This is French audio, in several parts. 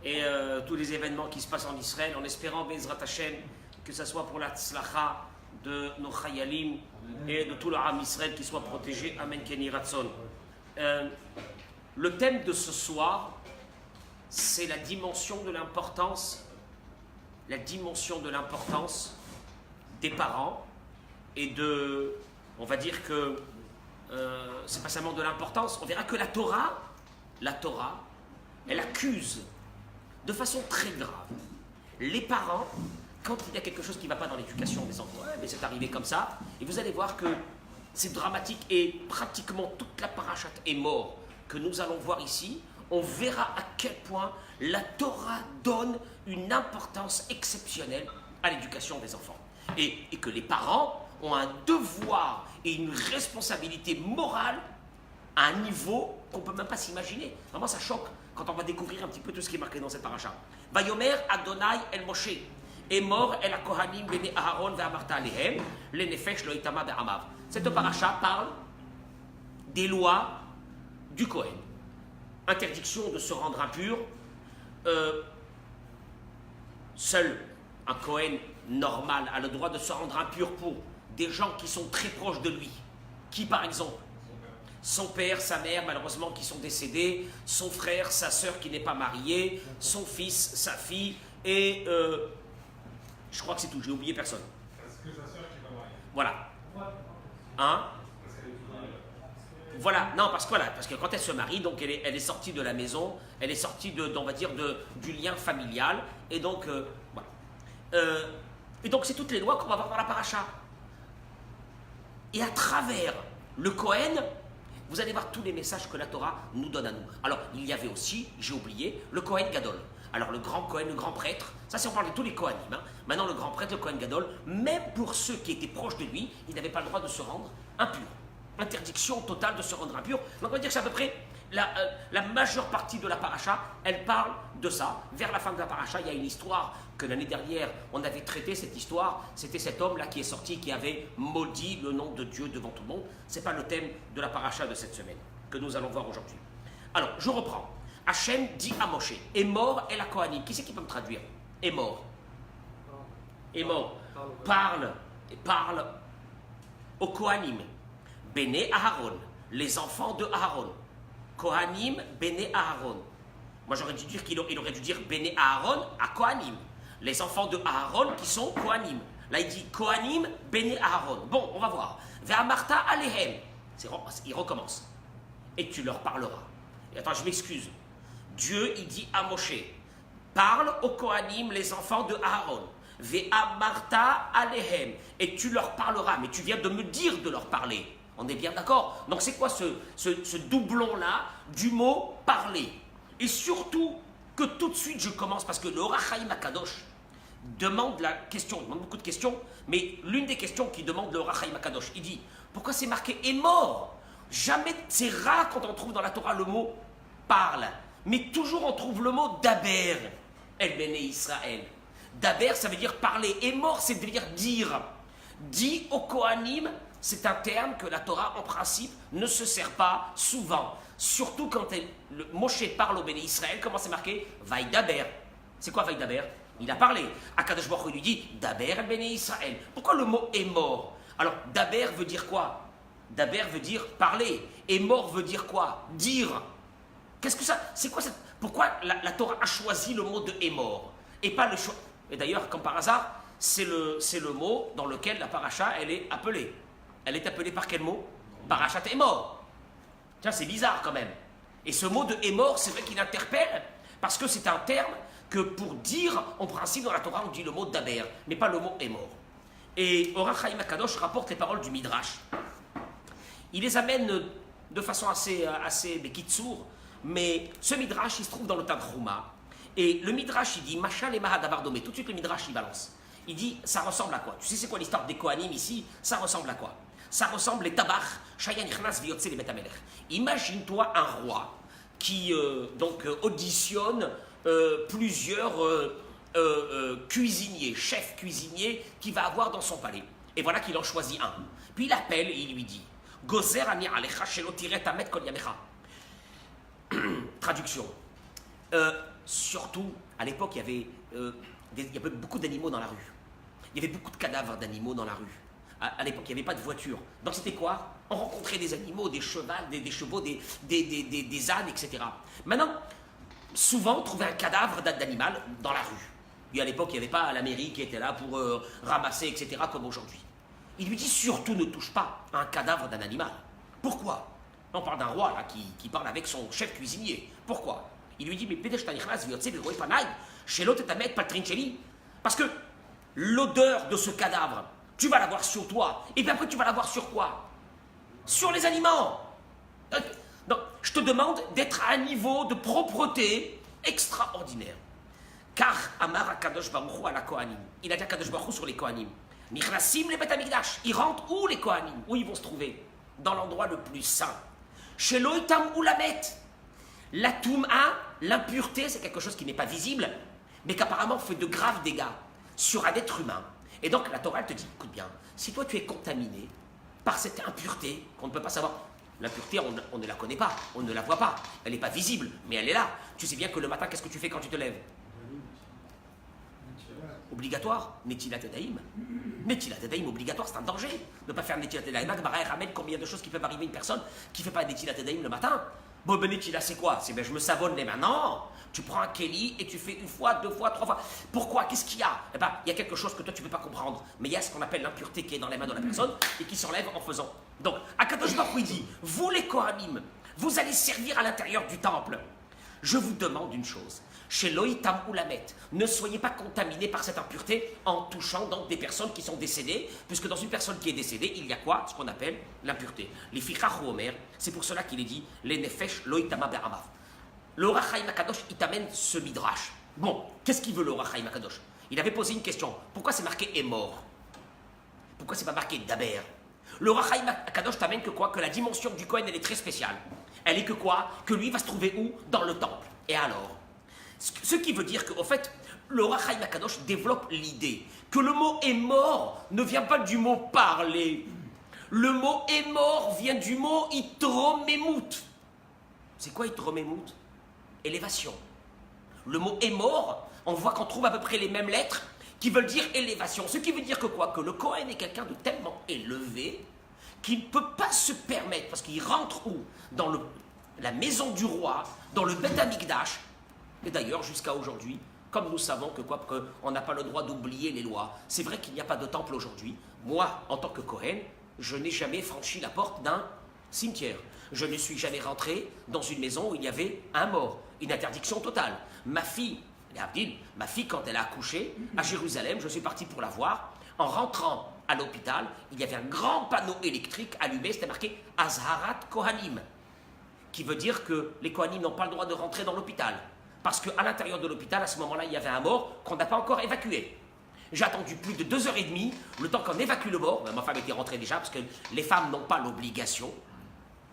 et tous les événements qui se passent en Israël, en espérant Bezrat Hashem que ce soit pour la tzlacha de nos chayalim et de tout le Ham Israël qui soit protégé. Amen Keni Ratson. Le thème de ce soir, c'est la dimension de l'importance des parents et de, on va dire que c'est pas seulement de l'importance, on verra que la Torah, elle accuse de façon très grave les parents quand il y a quelque chose qui ne va pas dans l'éducation des enfants. Mais c'est arrivé comme ça, et vous allez voir que c'est dramatique, et pratiquement toute la parachate est morte que nous allons voir ici. On verra à quel point la Torah donne une importance exceptionnelle à l'éducation des enfants. Et que les parents ont un devoir et une responsabilité morale à un niveau qu'on ne peut même pas s'imaginer. Vraiment, ça choque quand on va découvrir un petit peu tout ce qui est marqué dans cette paracha. Vayomer Adonai el Moshe, Emor el Kohanim bene Aharon ve'amarta alehem, le nefesh lo itama be'amav. Cette paracha parle des lois du Kohen. Interdiction de se rendre impur. Seul un Kohen normal a le droit de se rendre impur pour des gens qui sont très proches de lui. Qui, par exemple? Son père, sa mère, malheureusement, qui sont décédés, son frère, sa sœur qui n'est pas mariée, son fils, sa fille, et je crois que c'est tout, j'ai oublié personne. Parce que sa sœur qui n'est pas mariée. Voilà. Hein? Voilà, non, parce que quand elle se marie, donc elle est sortie de la maison, elle est sortie on va dire, du lien familial, et donc, voilà. Et donc, c'est toutes les lois qu'on va voir dans la paracha. Et à travers le Kohen, vous allez voir tous les messages que la Torah nous donne à nous. Alors, il y avait aussi, j'ai oublié, le Kohen Gadol. Alors, le grand Kohen, le grand prêtre, ça c'est on parle de tous les Kohanim. Hein. Maintenant, le grand prêtre, le Kohen Gadol, même pour ceux qui étaient proches de lui, ils n'avaient pas le droit de se rendre impurs. Interdiction totale de se rendre impur. Donc on va dire que c'est à peu près la majeure partie de la paracha, elle parle de ça. Vers la fin de la paracha, il y a une histoire que l'année dernière, on avait traité cette histoire. C'était cet homme-là qui est sorti, qui avait maudit le nom de Dieu devant tout le monde. Ce n'est pas le thème de la paracha de cette semaine, que nous allons voir aujourd'hui. Alors, je reprends. Hachem dit à Moshe, est mort et la Kohanim. Qui c'est qui peut me traduire? Est mort. Est mort. Parle aux Kohanim. Béné Aharon, les enfants de Aharon. Kohanim, Béné Aharon. Moi j'aurais dû dire il aurait dû dire Béné Aharon à Kohanim. Les enfants de Aharon qui sont Kohanim. Là il dit Kohanim, Béné Aharon. Bon, on va voir. Ve'amarta alehem. Il recommence. Et tu leur parleras. Et attends, je m'excuse. Dieu, il dit à Moshe, parle aux Kohanim, les enfants de Aharon. Ve'amarta alehem. Et tu leur parleras. Mais tu viens de me dire de leur parler. On est bien d'accord? Donc c'est quoi ce doublon-là du mot « parler » Et surtout que tout de suite je commence, parce que le Orach Chaim HaKadosh demande la question, il demande beaucoup de questions, mais l'une des questions qu'il demande le Orach Chaim HaKadosh, il dit « Pourquoi c'est marqué « est mort » Jamais, c'est rare quand on trouve dans la Torah le mot « parle », mais toujours on trouve le mot « daber » El Bene Israël. Daber, ça veut dire parler, et mort, c'est veut dire dire. Dit au Kohanim, c'est un terme que la Torah, en principe, ne se sert pas souvent. Surtout quand le Moshe parle au Béné Israël, comment c'est marqué? Vaïdaber. C'est quoi Vaïdaber? Il a parlé. Akadosh Baruch Hu lui dit Daber el Béné Israël. Pourquoi le mot est mort? Alors, Daber veut dire quoi? Daber veut dire parler. Et mort veut dire quoi? Dire. Qu'est-ce que ça? C'est quoi cette. Pourquoi la Torah a choisi le mot de est mort? Et pas le choix. Et d'ailleurs, comme par hasard, c'est le mot dans lequel la paracha, elle est appelée. Elle est appelée par quel mot? Parachat est mort. Tiens, c'est bizarre quand même. Et ce mot de est mort, c'est vrai qu'il interpelle, parce que c'est un terme que pour dire, en principe, dans la Torah, on dit le mot daber, mais pas le mot est mort. Et Orach Chaim HaKadosh rapporte les paroles du Midrash. Il les amène de façon assez bekitsour, mais ce Midrash, il se trouve dans le Tanchuma. Et le Midrash, il dit Machal et Mahadavar Domé. Tout de suite, le Midrash, il balance. Il dit, ça ressemble à quoi? Tu sais, c'est quoi l'histoire des Kohanim ici? Ça ressemble à quoi? Ça ressemble les tabach, Shayan Ichnas Viyotse les Betamelech. Imagine-toi un roi qui auditionne plusieurs cuisiniers, chefs cuisiniers qu'il va avoir dans son palais. Et voilà qu'il en choisit un. Puis il appelle et il lui dit Gozer ani alecha shelo tiret amet kol yamecha. Traduction. surtout, à l'époque, il y avait beaucoup d'animaux dans la rue. Il y avait beaucoup de cadavres d'animaux dans la rue. À l'époque, il n'y avait pas de voiture. Donc c'était quoi? On rencontrait des animaux, des chevaux, des ânes, etc. Maintenant, souvent, on trouvait un cadavre d'animal dans la rue. Et à l'époque, il n'y avait pas la mairie qui était là pour ramasser, etc., comme aujourd'hui. Il lui dit surtout ne touche pas à un cadavre d'un animal. Pourquoi? On parle d'un roi là, qui parle avec son chef cuisinier. Pourquoi? Il lui dit mais parce que l'odeur de ce cadavre, tu vas l'avoir sur toi. Et puis après, tu vas l'avoir sur quoi? Sur les aliments. Donc, je te demande d'être à un niveau de propreté extraordinaire. Car Amar Akadosh Baruch Hu ala Kohanim. Il a dit Akadosh Baruch Hu sur les Kohanim. Nichnasim le Bet Hamikdash. Ils rentrent où les Kohanim? Où ils vont se trouver? Dans l'endroit le plus saint. Chez l'Oitam ou la Met. La Toum'a, l'impureté, c'est quelque chose qui n'est pas visible, mais qu'apparemment fait de graves dégâts sur un être humain. Et donc la Torah, elle te dit, écoute bien, si toi tu es contaminé par cette impureté qu'on ne peut pas savoir, l'impureté, on ne la connaît pas, on ne la voit pas, elle n'est pas visible, mais elle est là. Tu sais bien que le matin, qu'est-ce que tu fais quand tu te lèves? Obligatoire, Netilat Yadayim. Netilat Yadayim obligatoire, c'est un danger. Ne pas faire Netilat Yadayim. Agmara ramène combien de choses qui peuvent arriver à une personne qui ne fait pas Netilat Yadayim le matin. Bon, ben Netilat, c'est quoi? C'est ben je me savonne les mains. Non, tu prends un Kelly et tu fais une fois, deux fois, trois fois. Pourquoi? Qu'est-ce qu'il y a? Eh ben, il y a quelque chose que toi tu ne peux pas comprendre. Mais il y a ce qu'on appelle l'impureté qui est dans les mains de la personne et qui s'enlève en faisant. Donc, Akadosh Baruch Hu dit, vous les Kohanim, vous allez servir à l'intérieur du temple. Je vous demande une chose. Chez l'Oitam ou la Met, ne soyez pas contaminés par cette impureté en touchant donc des personnes qui sont décédées, puisque dans une personne qui est décédée, il y a quoi? Ce qu'on appelle l'impureté. Les Fichach ou Omer, c'est pour cela qu'il est dit les Nefesh l'Oitama Beramav. Le Ohr HaChaim HaKadosh, il t'amène ce midrash. Bon, qu'est-ce qu'il veut le Ohr HaChaim HaKadosh? Il avait posé une question. Pourquoi c'est marqué est mort? Pourquoi c'est pas marqué Daber? Le Ohr HaChaim HaKadosh t'amène que quoi? Que la dimension du Kohen, elle est très spéciale. Elle est que quoi? Que lui va se trouver où? Dans le temple. Et alors? Ce qui veut dire qu'au fait, le Ohr HaChaim HaKadosh développe l'idée que le mot est mort ne vient pas du mot parler. Le mot est mort vient du mot itromemut. C'est quoi itromemut? Élévation. Le mot est mort, on voit qu'on trouve à peu près les mêmes lettres qui veulent dire élévation. Ce qui veut dire que quoi? Que le Kohen est quelqu'un de tellement élevé qu'il ne peut pas se permettre, parce qu'il rentre où? Dans la maison du roi, dans le Bet Hamikdash. Et d'ailleurs, jusqu'à aujourd'hui, comme nous savons qu'on n'a pas le droit d'oublier les lois, c'est vrai qu'il n'y a pas de temple aujourd'hui. Moi, en tant que Kohen, je n'ai jamais franchi la porte d'un cimetière. Je ne suis jamais rentré dans une maison où il y avait un mort. Une interdiction totale. Ma fille, quand elle a accouché à Jérusalem, je suis parti pour la voir. En rentrant à l'hôpital, il y avait un grand panneau électrique allumé, c'était marqué Azharat Kohanim, qui veut dire que les Kohanim n'ont pas le droit de rentrer dans l'hôpital. Parce qu'à l'intérieur de l'hôpital, à ce moment-là, il y avait un mort qu'on n'a pas encore évacué. J'ai attendu plus de 2h30, le temps qu'on évacue le mort. Ma femme était rentrée déjà, parce que les femmes n'ont pas l'obligation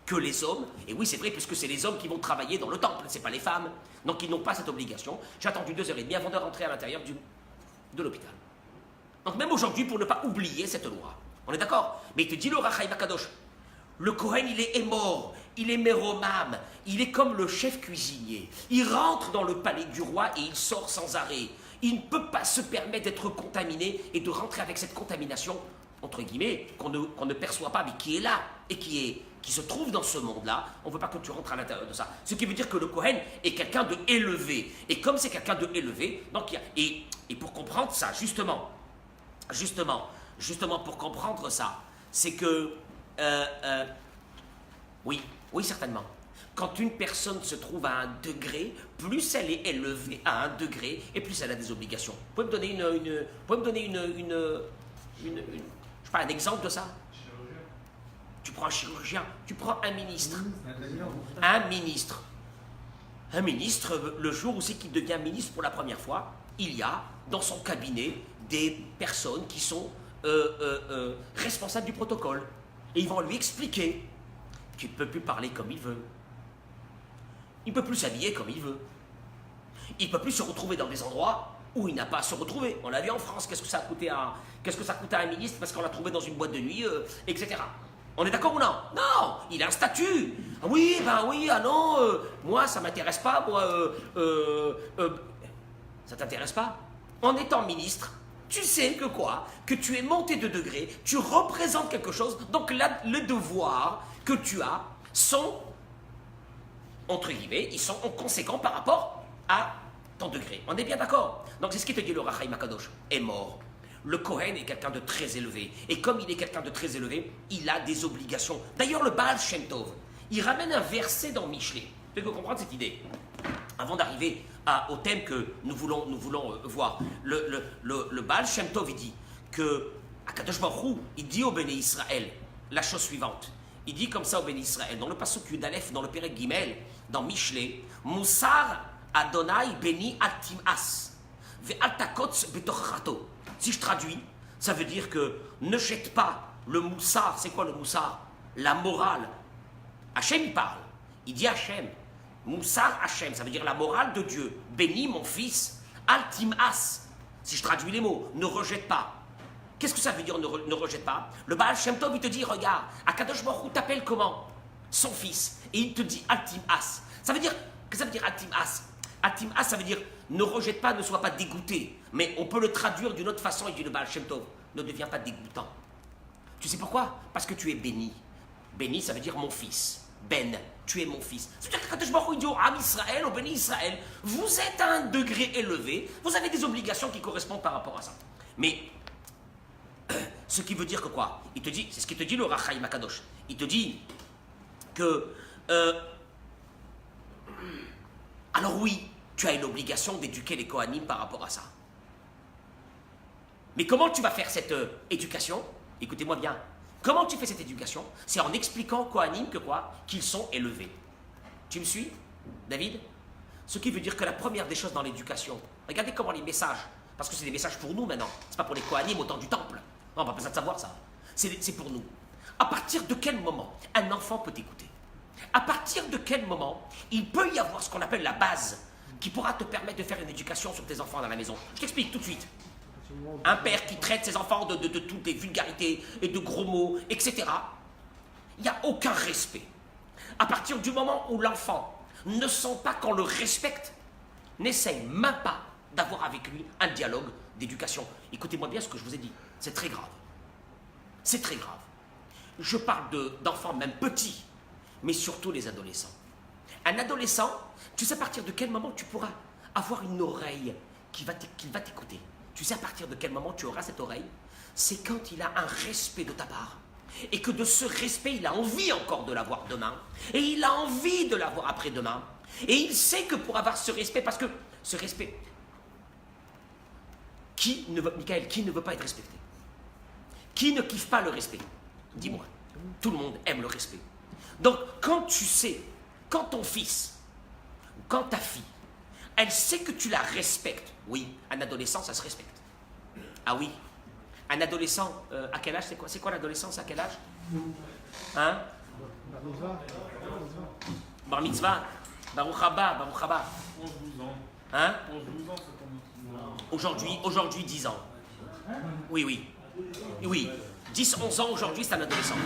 que les hommes. Et oui, c'est vrai, puisque c'est les hommes qui vont travailler dans le temple, c'est pas les femmes. Donc ils n'ont pas cette obligation. J'ai attendu 2h30 avant de rentrer à l'intérieur de l'hôpital. Donc même aujourd'hui, pour ne pas oublier cette loi. On est d'accord? Mais il te dit le Ohr HaChaim HaKadosh. Le Kohen, il est mort, il est méromam, il est comme le chef cuisinier. Il rentre dans le palais du roi et il sort sans arrêt. Il ne peut pas se permettre d'être contaminé et de rentrer avec cette contamination, entre guillemets, qu'on ne perçoit pas, mais qui est là et qui se trouve dans ce monde-là. On ne veut pas que tu rentres à l'intérieur de ça. Ce qui veut dire que le Kohen est quelqu'un de élevé. Et comme c'est quelqu'un de élevé, donc et pour comprendre ça, justement, pour comprendre ça, c'est que oui, certainement. Quand une personne se trouve à un degré, plus elle est élevée à un degré, et plus elle a des obligations. Vous pouvez me donner je sais pas, un exemple de ça? Tu prends un chirurgien, tu prends un ministre. Un ministre, le jour où c'est qu'il devient ministre pour la première fois, il y a dans son cabinet des personnes qui sont responsables du protocole. Et ils vont lui expliquer qu'il ne peut plus parler comme il veut. Il ne peut plus s'habiller comme il veut. Il ne peut plus se retrouver dans des endroits où il n'a pas à se retrouver. On l'a vu en France, qu'est-ce que ça a coûté à un ministre parce qu'on l'a trouvé dans une boîte de nuit, etc. On est d'accord ou non? Non, il a un statut. Ah oui, ben oui, ah non, moi ça m'intéresse pas, moi, ça t'intéresse pas? En étant ministre, tu sais que quoi? Que tu es monté de degré, tu représentes quelque chose, donc là, le devoir que tu as sont, entre guillemets, ils sont conséquents par rapport à ton degré. On est bien d'accord? Donc c'est ce qui te dit le Rachaim Akadosh, est mort. Le Kohen est quelqu'un de très élevé. Et comme il est quelqu'un de très élevé, il a des obligations. D'ailleurs, le Baal Shem Tov, il ramène un verset dans Michelet. Tu peux comprendre cette idée? Avant d'arriver au thème que nous voulons voir, le Baal Shem Tov, il dit que Akadosh Baruch Hu, il dit au Béné Israël la chose suivante. Il dit comme ça au Béné Israël, dans le Pasuk Yudalef, dans le Perek Gimel, dans Michelet, Moussar Adonai Beni Altim'as, Ve'altakotz Betochato. Si je traduis, ça veut dire que ne jette pas le moussard. C'est quoi le moussard? La morale. Hachem, il parle. Il dit Hachem. Moussard Hachem, ça veut dire la morale de Dieu. Bénis mon fils. Altim'as. Si je traduis les mots, ne rejette pas. Qu'est-ce que ça veut dire ne rejette pas? Le Baal Shem Tov, il te dit, regarde, Akadosh Baruch Hu t'appelle comment? Son fils. Et il te dit Altim'as. Ça veut dire, qu'est-ce que ça veut dire Altim'as? Altim'as, ça veut dire ne rejette pas, ne sois pas dégoûté. Mais on peut le traduire d'une autre façon. Il dit le Baal Shem Tov, ne deviens pas dégoûtant. Tu sais pourquoi? Parce que tu es béni. Béni, ça veut dire mon fils. Ben, tu es mon fils. Ça veut dire que quand je me dis au Am Israël, au béni Israël, vous êtes à un degré élevé, vous avez des obligations qui correspondent par rapport à ça. Mais, ce qui veut dire que quoi? Il te dit, c'est ce qu'il te dit le Rachaim Akadosh. Il te dit que, alors oui, tu as une obligation d'éduquer les Kohanim par rapport à ça. Mais comment tu vas faire cette éducation? Écoutez-moi bien. Comment tu fais cette éducation? C'est en expliquant aux Kohanim que quoi? Qu'ils sont élevés. Tu me suis, David? Ce qui veut dire que la première des choses dans l'éducation, regardez comment les messages, parce que c'est des messages pour nous maintenant, c'est pas pour les Kohanim au temps du temple. Non, on n'a pas besoin de savoir ça. C'est pour nous. À partir de quel moment un enfant peut écouter? À partir de quel moment il peut y avoir ce qu'on appelle la base qui pourra te permettre de faire une éducation sur tes enfants dans la maison? Je t'explique tout de suite. Un père qui traite ses enfants de toutes les vulgarités et de gros mots, etc. Il n'y a aucun respect. À partir du moment où l'enfant ne sent pas qu'on le respecte, n'essaye même pas d'avoir avec lui un dialogue d'éducation. Écoutez-moi bien ce que je vous ai dit. C'est très grave. C'est très grave. Je parle d'enfants même petits, mais surtout les adolescents. Un adolescent, tu sais à partir de quel moment tu pourras avoir une oreille qui va t'écouter. Tu sais à partir de quel moment tu auras cette oreille? C'est quand il a un respect de ta part. Et que de ce respect, il a envie encore de l'avoir demain. Et il a envie de l'avoir après-demain. Et il sait que pour avoir ce respect, parce que ce respect, Michael, qui ne veut pas être respecté? Qui ne kiffe pas le respect? Dis-moi. Tout le monde aime le respect. Donc, quand tu sais, quand ton fils, ou quand ta fille, elle sait que tu la respectes. Oui, un adolescent, ça se respecte. Ah oui. Un adolescent, à quel âge? C'est quoi l'adolescence? À quel âge? Hein? Bar mitzvah. Baruch haba, Baruch haba. 11-12 ans. Hein? 11-12 ans, c'est ton Aujourd'hui, 10 ans. Oui. 10-11 ans, aujourd'hui, c'est un adolescent.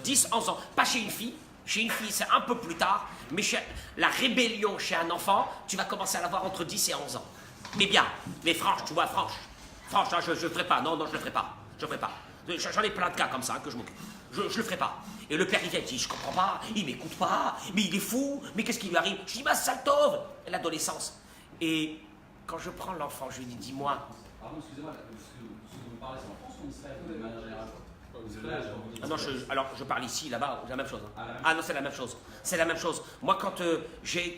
10-11 ans. Pas chez une fille. Chez une fille, c'est un peu plus tard. Mais la rébellion chez un enfant, tu vas commencer à l'avoir entre 10 et 11 ans. Mais bien. Mais franche, tu vois, franche. Franche, hein, je ne ferai pas. Non, je ne le ferai pas. Je ne ferai pas. J'en ai plein de cas comme ça que je m'occupe. Je ne le ferai pas. Et le père, il vient, il dit, je comprends pas, il m'écoute pas, mais il est fou, mais qu'est-ce qui lui arrive? Je dis, bah, Saltov, l'adolescence. Et quand je prends l'enfant, je lui dis, dis-moi. Pardon, excusez-moi, ce dont vous parlez, c'est en France ou en Israël, de manière générale? Ah non, alors je parle ici, là-bas, c'est la même chose. Hein. Ah non, c'est la même chose. C'est la même chose. Moi, quand j'ai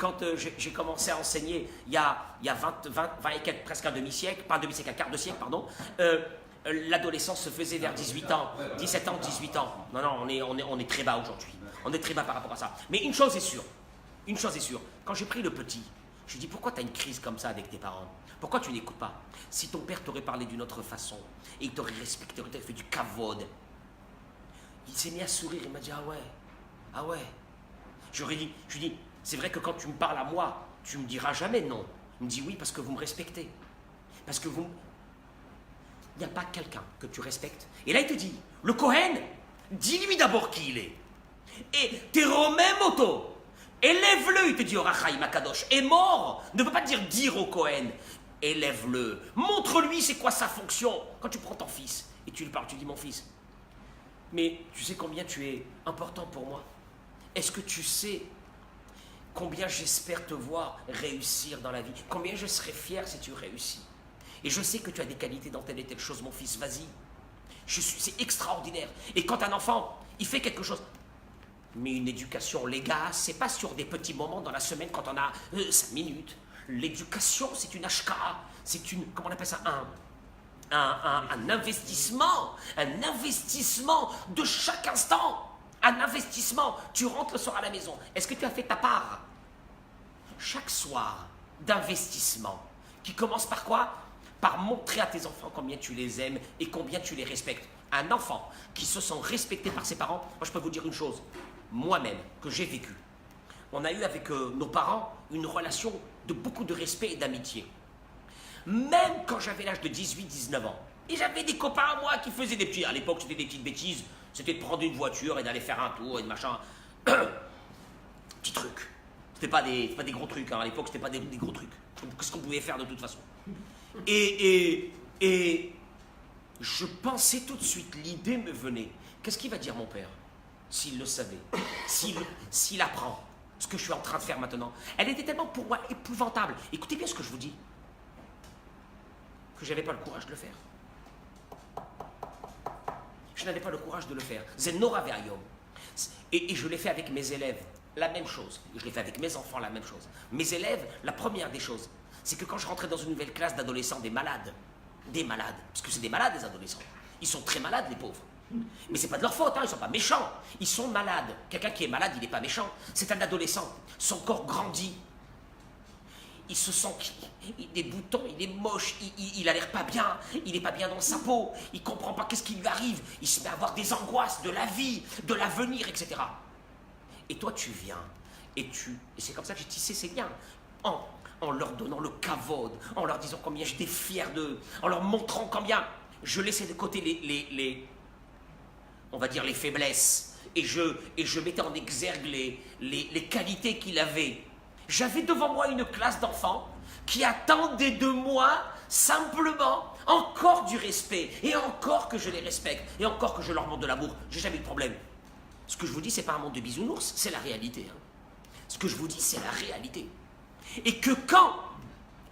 commencé à enseigner, il y a 20 et quelques, presque un demi-siècle, pas un demi-siècle, un quart de siècle, pardon, l'adolescence se faisait vers 18 ans, 17 ans, 18 ans. Non, on est très bas aujourd'hui. On est très bas par rapport à ça. Mais une chose est sûre, quand j'ai pris le petit, je lui dis, pourquoi tu as une crise comme ça avec tes parents? Pourquoi tu n'écoutes pas? Si ton père t'aurait parlé d'une autre façon, et il t'aurait respecté, il t'aurait fait du kavod, il s'est mis à sourire, il m'a dit, ah ouais. Je lui dis, c'est vrai que quand tu me parles à moi, tu me diras jamais non. Il me dit oui, parce que vous me respectez. Parce que il n'y a pas quelqu'un que tu respectes. Et là, il te dit, le Kohen, Dis-lui d'abord qui il est. Et Teromemoto, élève-le, il te dit Orachaim Akadosh. Est mort, ne veut pas dire au Kohen. Élève-le, montre-lui c'est quoi sa fonction. Quand tu prends ton fils et tu lui parles, tu dis mon fils, mais tu sais combien tu es important pour moi? Est-ce que tu sais combien j'espère te voir réussir dans la vie? Combien je serais fier si tu réussis? Et je sais que tu as des qualités dans telle et telle chose, mon fils, vas-y. C'est extraordinaire. Et quand un enfant, il fait quelque chose, mais une éducation, les gars, c'est pas sur des petits moments dans la semaine quand on a 5 minutes. L'éducation, c'est une HKA, c'est une, comment on appelle ça, un investissement de chaque instant, un investissement. Tu rentres le soir à la maison, est-ce que tu as fait ta part? Chaque soir d'investissement, qui commence par quoi? Par montrer à tes enfants combien tu les aimes et combien tu les respectes. Un enfant qui se sent respecté par ses parents, moi je peux vous dire une chose, moi-même, que j'ai vécu. On a eu avec nos parents une relation de beaucoup de respect et d'amitié. Même quand j'avais l'âge de 18-19 ans, et j'avais des copains à moi qui faisaient des petits... À l'époque, c'était des petites bêtises. C'était de prendre une voiture et d'aller faire un tour et de machin. Petits trucs. C'était pas des gros trucs. Hein. À l'époque, c'était pas des gros trucs. Qu'est-ce qu'on pouvait faire de toute façon? Et je pensais tout de suite, l'idée me venait. Qu'est-ce qu'il va dire mon père? S'il le savait, s'il apprend ce que je suis en train de faire maintenant. Elle était tellement pour moi épouvantable. Écoutez bien ce que je vous dis. Que je n'avais pas le courage de le faire. Je n'avais pas le courage de le faire. Zenora Ve'ayom. Et je l'ai fait avec mes élèves, la même chose. Je l'ai fait avec mes enfants, la même chose. Mes élèves, la première des choses, c'est que quand je rentrais dans une nouvelle classe d'adolescents, des malades, parce que c'est des malades, des adolescents. Ils sont très malades, les pauvres. Mais c'est pas de leur faute, hein, ils sont pas méchants. Ils sont malades. Quelqu'un qui est malade, il n'est pas méchant. C'est un adolescent. Son corps grandit. Il se sent des boutons, il est moche, il a l'air pas bien, il n'est pas bien dans sa peau, il comprend pas qu'est-ce qui lui arrive, il se met à avoir des angoisses de la vie, de l'avenir, etc. Et toi tu viens, et c'est comme ça que j'ai tissé ces liens, en leur donnant le kavod, en leur disant combien j'étais fier d'eux, en leur montrant combien je laissais de côté on va dire les faiblesses, et je mettais en exergue les qualités qu'il avait. J'avais devant moi une classe d'enfants qui attendait de moi simplement encore du respect, et encore que je les respecte, et encore que je leur montre de l'amour. J'ai jamais eu de problème. Ce que je vous dis, c'est pas un monde de bisounours, c'est la réalité. Hein. Ce que je vous dis, c'est la réalité. Et que quand,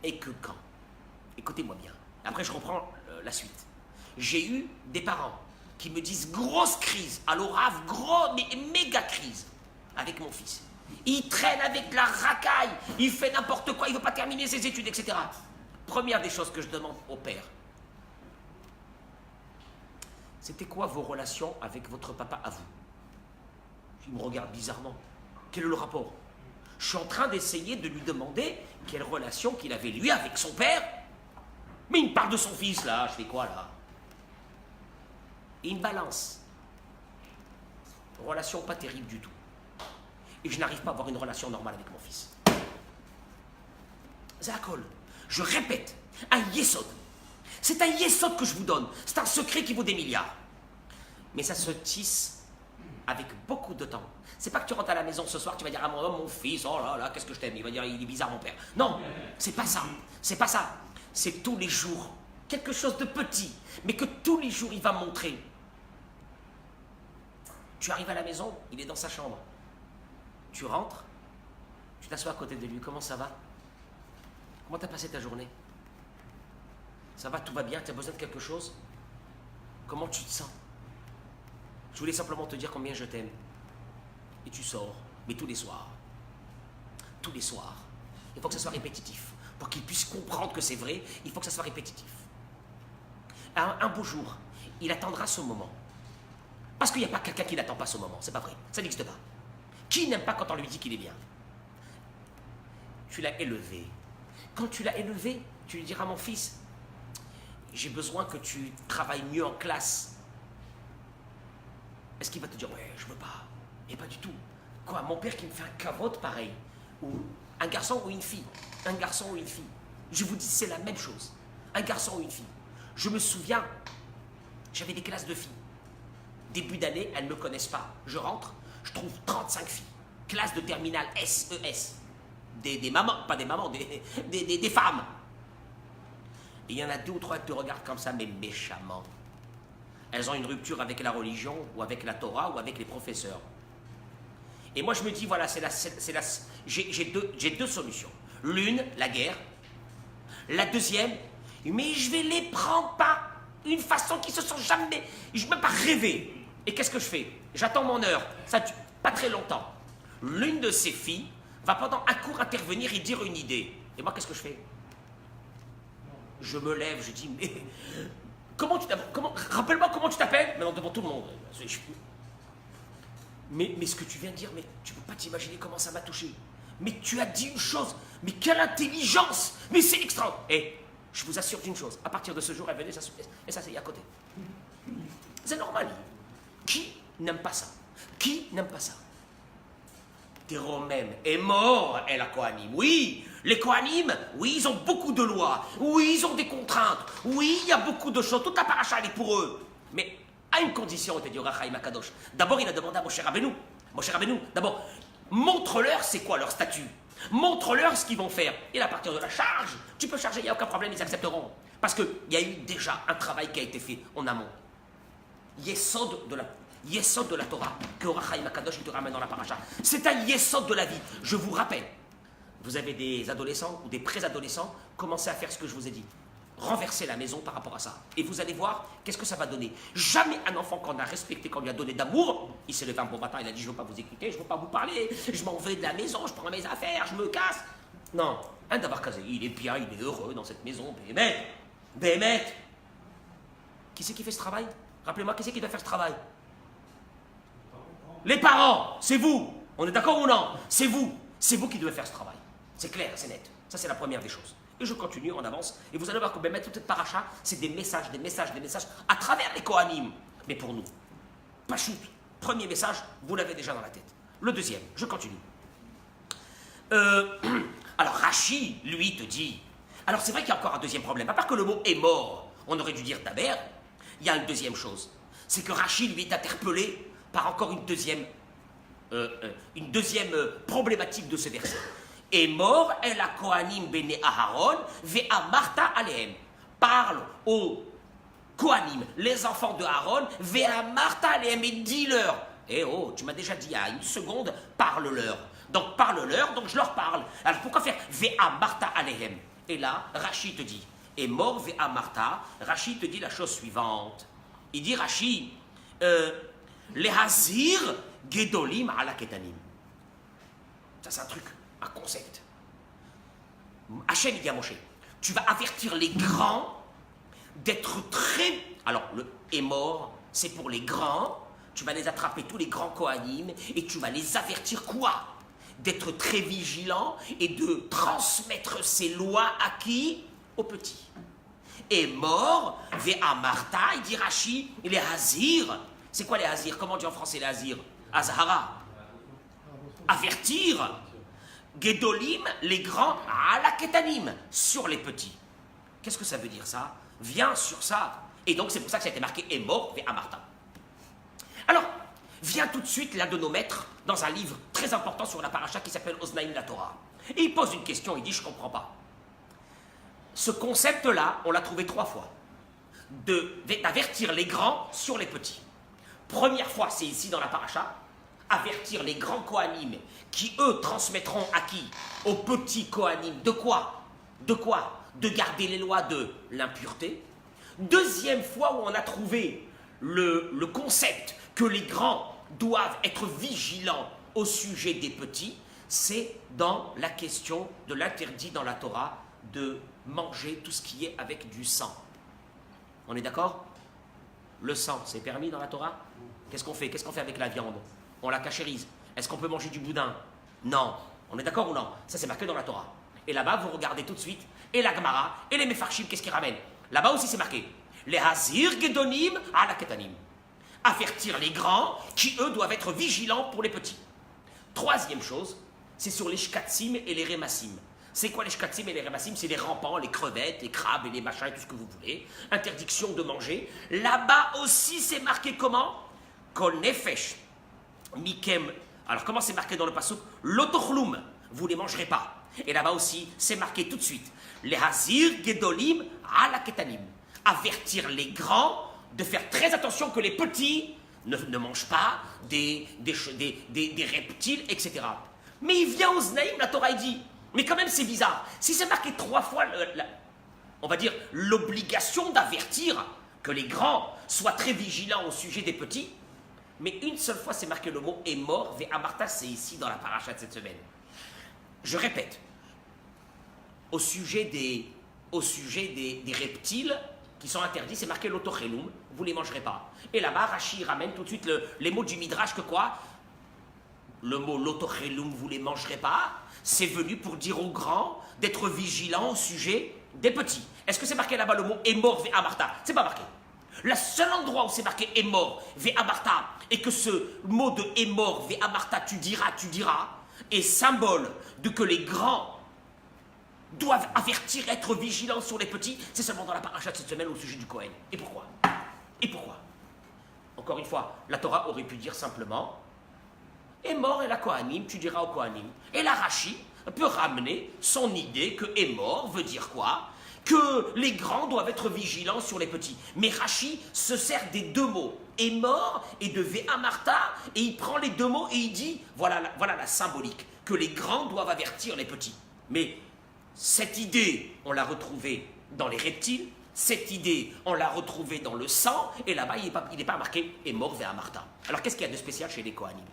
écoutez-moi bien, après je reprends la suite. J'ai eu des parents qui me disent grosse crise, à l'orave, mais méga crise avec mon fils. Il traîne avec de la racaille, il fait n'importe quoi, il ne veut pas terminer ses études, etc. Première des choses que je demande au père. C'était quoi vos relations avec votre papa à vous? Il me regarde bizarrement. Quel est le rapport? Je suis en train d'essayer de lui demander quelle relation qu'il avait lui avec son père. Mais il me parle de son fils là, je fais quoi là? Et une balance. Relation pas terrible du tout. Et je n'arrive pas à avoir une relation normale avec mon fils. Zakol, je répète, un yesod. C'est un yesod que je vous donne. C'est un secret qui vaut des milliards. Mais ça se tisse avec beaucoup de temps. C'est pas que tu rentres à la maison ce soir, tu vas dire à mon fils, oh là là, qu'est-ce que je t'aime. Il va dire, il est bizarre mon père. Non, c'est pas ça. C'est pas ça. C'est tous les jours. Quelque chose de petit, mais que tous les jours il va montrer. Tu arrives à la maison, il est dans sa chambre. Tu rentres, tu t'assois à côté de lui, comment ça va? Comment t'as passé ta journée? Ça va, tout va bien, tu as besoin de quelque chose? Comment tu te sens? Je voulais simplement te dire combien je t'aime. Et tu sors, mais tous les soirs. Tous les soirs. Il faut que ça soit répétitif. Pour qu'il puisse comprendre que c'est vrai, il faut que ça soit répétitif. Un beau jour, il attendra ce moment. Parce qu'il n'y a pas quelqu'un qui n'attend pas ce moment, c'est pas vrai, ça n'existe pas. Qui n'aime pas quand on lui dit qu'il est bien? Tu l'as élevé. Quand tu l'as élevé, tu lui diras, mon fils, j'ai besoin que tu travailles mieux en classe. Est-ce qu'il va te dire, ouais, je veux pas? Et pas du tout. Quoi, mon père qui me fait un cavote pareil? Ou un garçon ou une fille? Un garçon ou une fille? Je vous dis, c'est la même chose. Un garçon ou une fille? Je me souviens, j'avais des classes de filles. Début d'année, elles ne me connaissent pas. Je rentre, je trouve 35 filles. Classe de terminale SES. Des mamans, pas des mamans, des femmes. Et il y en a 2 ou 3 qui te regardent comme ça, mais méchamment. Elles ont une rupture avec la religion, ou avec la Torah, ou avec les professeurs. Et moi je me dis, voilà, j'ai 2 solutions. L'une, la guerre. La deuxième, mais je vais les prendre par une façon qui se sont jamais... Je ne peux pas rêver. Et qu'est-ce que je fais? J'attends mon heure. Ça dure pas très longtemps. L'une de ces filles va pendant un cours intervenir et dire une idée. Et moi, qu'est-ce que je fais? Je me lève, je dis, mais... Rappelle-moi comment tu t'appelles? Maintenant, devant tout le monde. Mais ce que tu viens de dire, mais tu ne peux pas t'imaginer comment ça m'a touché. Mais tu as dit une chose, mais quelle intelligence! Mais c'est extra! Et je vous assure d'une chose, à partir de ce jour, elle venait et ça, c'est à côté. C'est normal. Qui n'aime pas ça? Qui n'aime pas ça? Théro-même est mort, et la Kohanim. Oui, les Kohanim, oui, ils ont beaucoup de lois. Oui, ils ont des contraintes. Oui, il y a beaucoup de choses. Toute la paracha, elle est pour eux. Mais à une condition, on te dit, Rachaim Akadosh. D'abord, il a demandé à Moshe Rabbeinu. Moshe Rabbeinu, d'abord, montre-leur c'est quoi leur statut. Montre-leur ce qu'ils vont faire. Et à partir de la charge, tu peux charger, il n'y a aucun problème, ils accepteront. Parce qu'il y a eu déjà un travail qui a été fait en amont. Yesod de la Torah, que Rachaim Akadosh te ramène dans la paracha. C'est un Yesod de la vie. Je vous rappelle, vous avez des adolescents ou des préadolescents, commencez à faire ce que je vous ai dit. Renverser la maison par rapport à ça. Et vous allez voir qu'est-ce que ça va donner. Jamais un enfant qu'on a respecté, qu'on lui a donné d'amour, il s'est levé un bon matin, il a dit, je ne veux pas vous écouter, je ne veux pas vous parler, je m'en vais de la maison, je prends mes affaires, je me casse. Non, un d'avoir casé, il est bien, il est heureux dans cette maison. Bémet. Qui c'est qui fait ce travail? Rappelez-moi, qui c'est qui doit faire ce travail? Les parents, c'est vous. On est d'accord ou non? C'est vous qui devez faire ce travail. C'est clair, c'est net. Ça, c'est la première des choses. Et je continue, on avance. Et vous allez voir que Bémet, toute cette paracha, c'est des messages à travers les Kohanim. Mais pour nous, Pachout, premier message, vous l'avez déjà dans la tête. Le deuxième, je continue. Alors Rashi, lui, te dit... Alors c'est vrai qu'il y a encore un deuxième problème. À part que le mot est mort, on aurait dû dire Taber, il y a une deuxième chose. C'est que Rashi, lui, est interpellé par encore une deuxième problématique de ce verset. Et mort est la Kohanim bene Aharon ve'amarta alehem. Parle aux Kohanim, les enfants de Aaron, ve'amarta alehem, et dis-leur. Eh oh, tu m'as déjà dit il y a une seconde, parle-leur. Donc parle-leur, donc je leur parle. Alors pourquoi faire ve'amarta alehem? Et là, Rashi te dit, et mort ve'amarta, Rashi te dit la chose suivante. Il dit Rashi, les hazir gedolim ala ketanim. Ça c'est un truc. Un concept. Hachem, il dit à Moshe, tu vas avertir les grands d'être très... Alors, le est mort, c'est pour les grands. Tu vas les attraper, tous les grands Kohanim, et tu vas les avertir quoi? D'être très vigilants et de transmettre ces lois à qui? Aux petits. Et mort, ve'amarta, il dit Rashi, les hazir. C'est quoi les hazir? Comment on dit en français les hazir? Azhara. Avertir. Gedolim, les grands, à la ketanim, sur les petits. Qu'est-ce que ça veut dire ça? Viens sur ça. Et donc c'est pour ça que ça a été marqué est mort et Amarta. Alors, vient tout de suite l'un de nos maîtres dans un livre très important sur la paracha qui s'appelle Oznaim la Torah. Et il pose une question, il dit je ne comprends pas. Ce concept-là, on l'a trouvé 3 fois. D'avertir les grands sur les petits. Première fois, c'est ici dans la paracha. Avertir les grands Kohanim qui, eux, transmettront à qui? Aux petits Kohanim. De quoi? De garder les lois de l'impureté. Deuxième fois où on a trouvé le concept que les grands doivent être vigilants au sujet des petits, c'est dans la question de l'interdit dans la Torah de manger tout ce qui est avec du sang. On est d'accord? Le sang, c'est permis dans la Torah? Qu'est-ce qu'on fait avec la viande? On la cachérise. Est-ce qu'on peut manger du boudin? Non. On est d'accord ou non? Ça, c'est marqué dans la Torah. Et là-bas, vous regardez tout de suite, et la Gemara, et les Mefarshim, qu'est-ce qu'ils ramènent? Là-bas aussi, c'est marqué. Les Hazir Gedonim à la Ketanim. Avertir les grands, qui, eux, doivent être vigilants pour les petits. Troisième chose, c'est sur les Shkatsim et les Remassim. C'est quoi les Shkatsim et les Remassim? C'est les rampants, les crevettes, les crabes et les machins, et tout ce que vous voulez. Interdiction de manger. Là-bas aussi, c'est marqué comment? Kol nefesh mikem. Alors comment c'est marqué dans le pasuk? L'otochlum, vous ne les mangerez pas. Et là-bas aussi, c'est marqué tout de suite. Les hazir gedolim ala ketanim. Avertir les grands de faire très attention que les petits ne mangent pas des reptiles, etc. Mais il vient au Znaïm, la Torah dit, mais quand même c'est bizarre. Si c'est marqué 3 fois, on va dire l'obligation d'avertir que les grands soient très vigilants au sujet des petits, mais une seule fois c'est marqué le mot est mort, Ve'amarta, c'est ici dans la paracha de cette semaine. Je répète, au sujet des reptiles qui sont interdits, c'est marqué l'otochelum, vous ne les mangerez pas. Et là-bas, Rashi ramène tout de suite les mots du Midrash que quoi? Le mot l'otochelum, vous ne les mangerez pas, c'est venu pour dire aux grands d'être vigilants au sujet des petits. Est-ce que c'est marqué là-bas le mot est mort ve'amarta? C'est pas marqué. Le seul endroit où c'est marqué est mort ve'amarta et que ce mot de est mort ve'amarta, tu diras, est symbole de que les grands doivent avertir, être vigilants sur les petits, c'est seulement dans la paracha de cette semaine au sujet du Kohen. Et pourquoi? Encore une fois, la Torah aurait pu dire simplement est mort et la Kohanim, tu diras au Kohanim. Et la Rashi peut ramener son idée que est mort veut dire quoi? Que les grands doivent être vigilants sur les petits. Mais Rashi se sert des deux mots, est mort et de Ve'amarta, et il prend les deux mots et il dit, voilà la symbolique, que les grands doivent avertir les petits. Mais cette idée, on l'a retrouvée dans les reptiles, cette idée, on l'a retrouvée dans le sang, et là-bas, il n'est pas marqué est mort Ve'amarta. Alors qu'est-ce qu'il y a de spécial chez les Kohanim?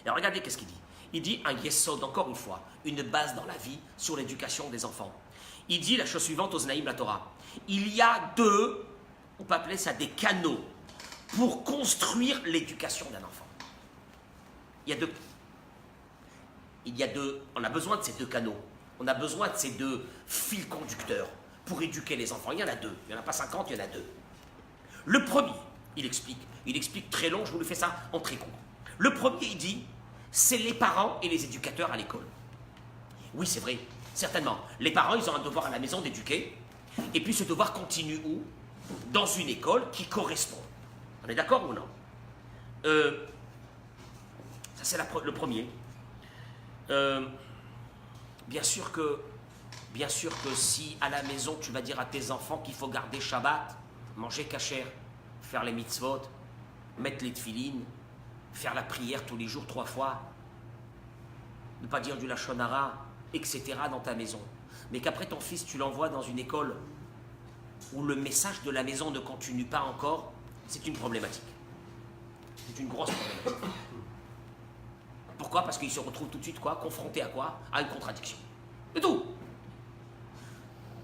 Alors regardez qu'est-ce qu'il dit. Il dit un yesod, encore une fois, une base dans la vie sur l'éducation des enfants. Il dit la chose suivante aux Znaïm la Torah. Il y a deux, on peut appeler ça des canaux, pour construire l'éducation d'un enfant. Il y a deux, on a besoin de ces deux canaux. On a besoin de ces deux fils conducteurs pour éduquer les enfants. Il y en a deux, il n'y en a pas 50, il y en a deux. Le premier, il explique très long, je vous le fais ça en très court. Le premier, il dit, c'est les parents et les éducateurs à l'école. Oui, c'est vrai, certainement. Les parents, ils ont un devoir à la maison d'éduquer, et puis ce devoir continue où? Dans une école qui correspond. On est d'accord ou non? Ça, c'est le premier. Bien sûr que si à la maison, tu vas dire à tes enfants qu'il faut garder Shabbat, manger kasher, faire les mitzvot, mettre les tefilines, faire la prière tous les jours 3 fois, ne pas dire du lachon hara, etc. dans ta maison. Mais qu'après ton fils, tu l'envoies dans une école où le message de la maison ne continue pas encore, c'est une problématique. C'est une grosse problématique. Pourquoi? Parce qu'il se retrouve tout de suite quoi? Confronté à quoi? À une contradiction. C'est tout.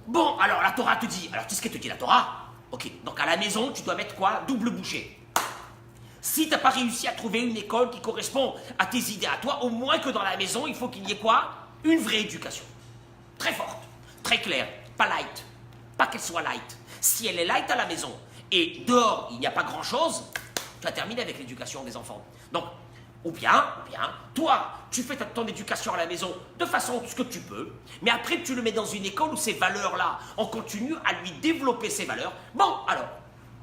Bon, alors la Torah te dit, alors qu'est-ce qu'elle te dit la Torah? Ok, donc à la maison, tu dois mettre quoi? Double bouchée. Si tu n'as pas réussi à trouver une école qui correspond à tes idées à toi, au moins que dans la maison, il faut qu'il y ait quoi? Une vraie éducation. Très forte, très claire, pas light. Pas qu'elle soit light. Si elle est light à la maison et dehors, il n'y a pas grand-chose, tu as terminé avec l'éducation des enfants. Donc, ou bien, toi, tu fais ton éducation à la maison de façon ce que tu peux, mais après tu le mets dans une école où ces valeurs-là, on continue à lui développer ces valeurs. Bon, alors,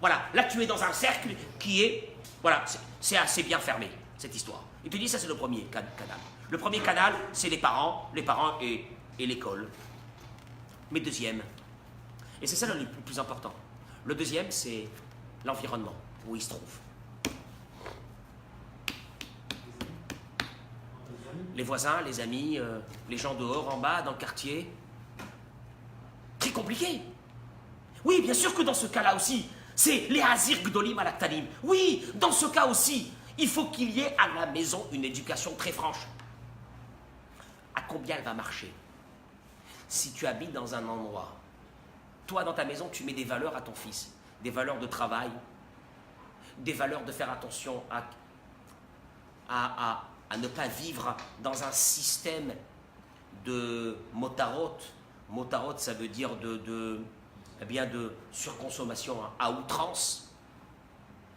voilà, là tu es dans un cercle qui est, voilà, c'est assez bien fermé, cette histoire. Il te dit, ça c'est le premier canal. Le premier canal, c'est les parents et l'école. Mais deuxième, et c'est ça le plus important, le deuxième, c'est l'environnement où il se trouve. Les voisins, les amis, les gens dehors, en bas, dans le quartier. Très compliqué. Oui, bien sûr que dans ce cas-là aussi, c'est les hazir gdolim alaktanim. Oui, dans ce cas aussi, il faut qu'il y ait à la maison une éducation très franche. À combien elle va marcher? Si tu habites dans un endroit, toi dans ta maison, tu mets des valeurs à ton fils, des valeurs de travail, des valeurs de faire attention à ne pas vivre dans un système de motarot. Motarot, ça veut dire de surconsommation à outrance.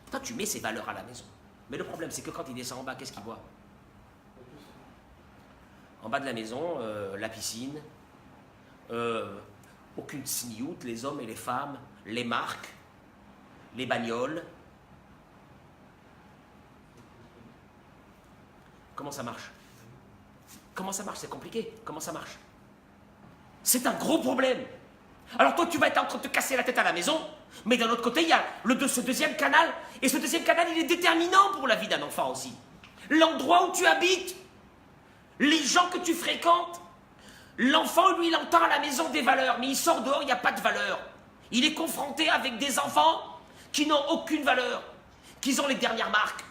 Toi, tu mets ces valeurs à la maison. Mais le problème, c'est que quand il descend en bas, qu'est-ce qu'il voit? En bas de la maison, la piscine, aucune sniout, les hommes et les femmes, les marques, les bagnoles, comment ça marche. Comment ça marche? C'est compliqué. Comment ça marche? C'est un gros problème. Alors toi, tu vas être en train de te casser la tête à la maison, mais d'un autre côté, il y a ce deuxième canal, et ce deuxième canal, il est déterminant pour la vie d'un enfant aussi. L'endroit où tu habites, les gens que tu fréquentes, l'enfant, lui, il entend à la maison des valeurs, mais il sort dehors, il n'y a pas de valeur. Il est confronté avec des enfants qui n'ont aucune valeur, qui ont les dernières marques,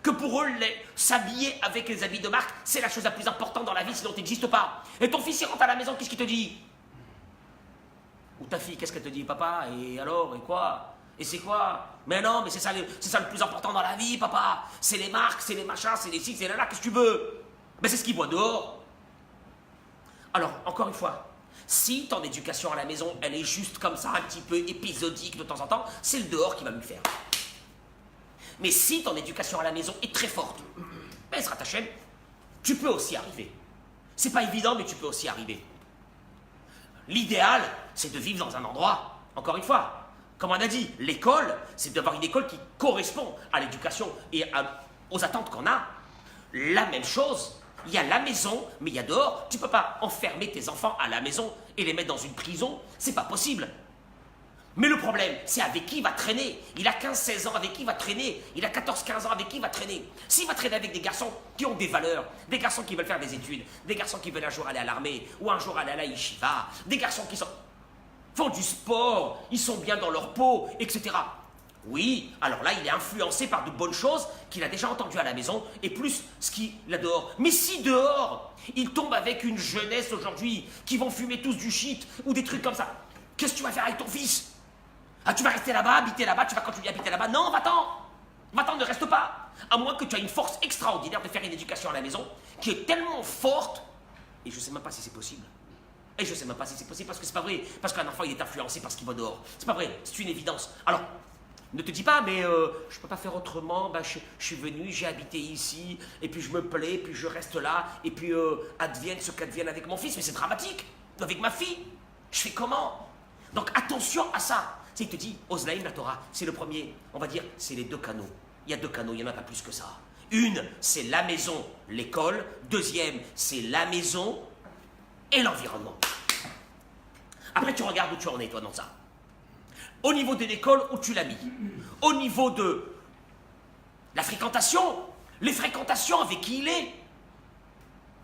que pour eux, s'habiller avec les habits de marque, c'est la chose la plus importante dans la vie, sinon tu n'existes pas. Et ton fils, il rentre à la maison, qu'est-ce qu'il te dit? Ou ta fille, qu'est-ce qu'elle te dit? Papa, et alors, et quoi? Et c'est quoi? Mais non, mais c'est ça le plus important dans la vie, papa. C'est les marques, c'est les machins, c'est les ci, c'est là, qu'est-ce que tu veux? Mais c'est ce qu'il voit dehors. Alors, encore une fois, si ton éducation à la maison, elle est juste comme ça, un petit peu épisodique de temps en temps, c'est le dehors qui va lui faire. Mais si ton éducation à la maison est très forte, ben, Ezrat Hashem, tu peux aussi arriver. C'est pas évident, mais tu peux aussi arriver. L'idéal, c'est de vivre dans un endroit, encore une fois, comme on a dit, l'école, c'est d'avoir une école qui correspond à l'éducation et aux attentes qu'on a. La même chose, il y a la maison, mais il y a dehors. Tu ne peux pas enfermer tes enfants à la maison et les mettre dans une prison, c'est pas possible. Mais le problème, c'est avec qui il va traîner. Il a 15-16 ans, avec qui il va traîner. Il a 14-15 ans, avec qui il va traîner. S'il va traîner avec des garçons qui ont des valeurs, des garçons qui veulent faire des études, des garçons qui veulent un jour aller à l'armée, ou un jour aller à la yeshiva, des garçons qui font du sport, ils sont bien dans leur peau, etc. Oui, alors là, il est influencé par de bonnes choses qu'il a déjà entendues à la maison, et plus ce qu'il a dehors. Mais si dehors, il tombe avec une jeunesse aujourd'hui, qui vont fumer tous du shit, ou des trucs comme ça, qu'est-ce que tu vas faire avec ton fils? Ah, tu vas rester là-bas, habiter là-bas, tu vas continuer à habiter là-bas? Non, va-t'en! Va-t'en, ne reste pas! À moins que tu aies une force extraordinaire de faire une éducation à la maison, qui est tellement forte, et je ne sais même pas si c'est possible. Et je ne sais même pas si c'est possible, parce que c'est pas vrai. Parce qu'un enfant, il est influencé par ce qu'il voit dehors. C'est pas vrai, c'est une évidence. Alors, ne te dis pas, mais je peux pas faire autrement, bah, je suis venu, j'ai habité ici, et puis je me plais, puis je reste là, et puis advienne ce qu'advienne avec mon fils, mais c'est dramatique. Avec ma fille, je fais comment? Donc attention à ça. Tu sais, il te dit, Ozlaim, la Torah, c'est le premier, on va dire, c'est les deux canaux. Il y a deux canaux, il n'y en a pas plus que ça. Une, c'est la maison, l'école. Deuxième, c'est la maison et l'environnement. Après, tu regardes où tu en es, toi, dans ça. Au niveau de l'école, où tu l'as mis. Au niveau de la fréquentation, les fréquentations avec qui il est.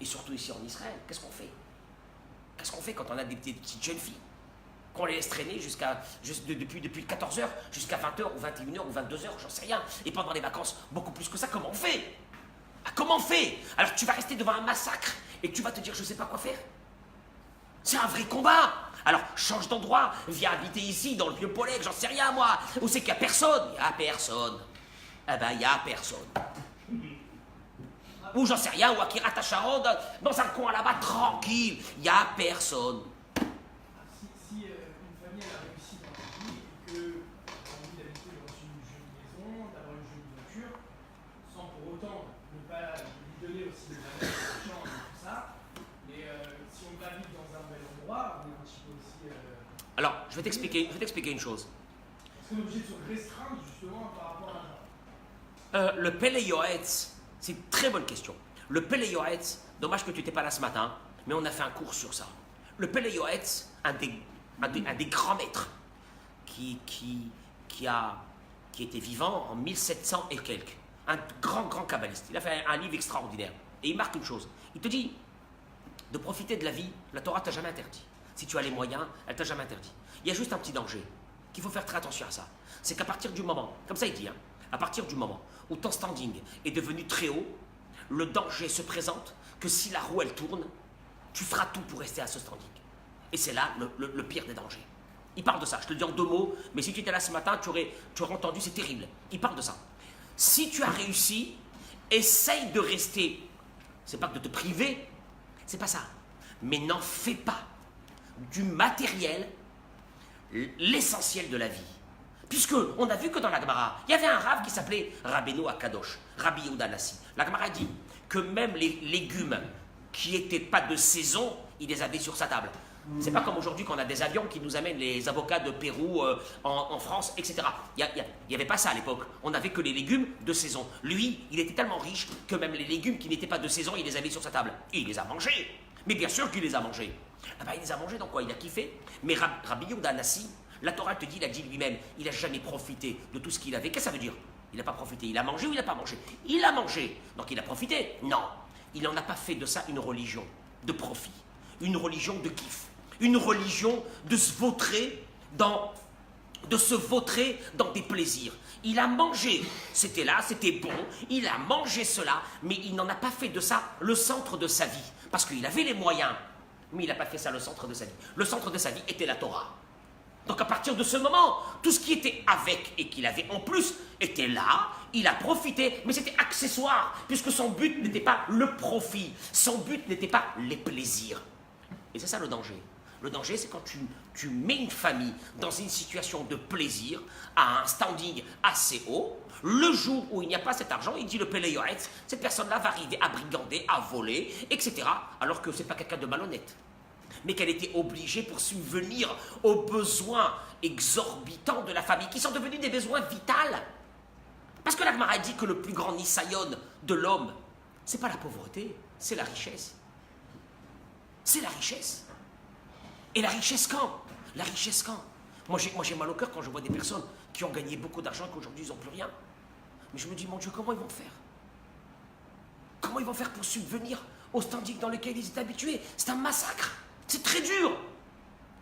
Et surtout ici en Israël, qu'est-ce qu'on fait? Qu'est-ce qu'on fait quand on a des petites jeunes filles qu'on les laisse traîner depuis 14h jusqu'à 20h ou 21h ou 22h, j'en sais rien. Et pendant les vacances, beaucoup plus que ça, comment on fait? Ah, comment on fait? Alors tu vas rester devant un massacre et tu vas te dire, je ne sais pas quoi faire. C'est un vrai combat. Alors change d'endroit, viens habiter ici, dans le vieux Polek, j'en sais rien moi. Où c'est qu'il n'y a personne? Il n'y a personne. Eh ben, il n'y a personne. Ou j'en sais rien, ou à Kirat Sharon, dans un coin là-bas, tranquille, il n'y a personne. Si une famille a réussi dans sa vie et qu'elle a envie d'habiter dans une jolie maison, d'avoir une jolie voiture, sans pour autant ne pas lui donner aussi des valeurs, des gens et tout ça, mais si on habite dans un bel endroit, on est un petit peu aussi... Alors, je vais t'expliquer une chose. Est-ce qu'on est obligé de se restreindre justement par rapport à l'argent? Le Pele Yoetz, c'est une très bonne question. Le Pele Yoetz, dommage que tu n'étais pas là ce matin, mais on a fait un cours sur ça. Le Pele Yoetz, un des grands maîtres qui était vivant en 1700 et quelques, un grand kabbaliste. Il a fait un livre extraordinaire. Et il marque une chose. Il te dit de profiter de la vie, la Torah t'a jamais interdit. Si tu as les moyens, elle t'a jamais interdit. Il y a juste un petit danger, qu'il faut faire très attention à ça. C'est qu'à partir du moment, comme ça il dit, à partir du moment où ton standing est devenu très haut, le danger se présente que si la roue elle tourne, tu feras tout pour rester à ce standing. Et c'est là le pire des dangers. Il parle de ça, je te le dis en 2 mots, mais si tu étais là ce matin, tu aurais entendu, c'est terrible. Il parle de ça. Si tu as réussi, essaye de rester, c'est pas que de te priver, c'est pas ça, mais n'en fais pas du matériel l'essentiel de la vie. Puisque on a vu que dans la Gemara, il y avait un rave qui s'appelait Rabbeinu Akadosh, Rabbi Yehuda Nassi. La Gemara dit que même les légumes qui n'étaient pas de saison, il les avait sur sa table. C'est pas comme aujourd'hui qu'on a des avions qui nous amènent les avocats de Pérou en France, etc. Il n'y avait pas ça à l'époque. On n'avait que les légumes de saison. Lui, il était tellement riche que même les légumes qui n'étaient pas de saison, il les avait sur sa table. Et il les a mangés. Mais bien sûr qu'il les a mangés. Ah bah, il les a mangés, donc quoi? Il a kiffé. Mais Rabbi Yehuda Nassi, la Torah te dit, il a dit lui-même, il n'a jamais profité de tout ce qu'il avait. Qu'est-ce que ça veut dire? Il n'a pas profité. Il a mangé ou il n'a pas mangé? Il a mangé. Donc il a profité? Non. Il n'en a pas fait de ça une religion de profit, une religion de kiff, une religion de se vautrer dans des plaisirs. Il a mangé, c'était là, c'était bon, il a mangé cela, mais il n'en a pas fait de ça le centre de sa vie, parce qu'il avait les moyens, mais il n'a pas fait ça le centre de sa vie. Le centre de sa vie était la Torah. Donc à partir de ce moment, tout ce qui était avec et qu'il avait en plus était là, il a profité, mais c'était accessoire, puisque son but n'était pas le profit, son but n'était pas les plaisirs. Et c'est ça le danger. Le danger, c'est quand tu mets une famille dans une situation de plaisir, à un standing assez haut, le jour où il n'y a pas cet argent, il dit le Péléoët, cette personne-là va arriver à brigander, à voler, etc., alors que ce n'est pas quelqu'un de malhonnête, mais qu'elle était obligée pour subvenir aux besoins exorbitants de la famille, qui sont devenus des besoins vitaux. Parce que la Gemara dit que le plus grand nisayon de l'homme, c'est pas la pauvreté, c'est la richesse. C'est la richesse. Et la richesse quand? La richesse quand? Moi j'ai mal au cœur quand je vois des personnes qui ont gagné beaucoup d'argent et qu'aujourd'hui ils n'ont plus rien. Mais je me dis, mon Dieu, comment ils vont faire? Comment ils vont faire pour subvenir au standing dans lequel ils étaient habitués? C'est un massacre. C'est très dur.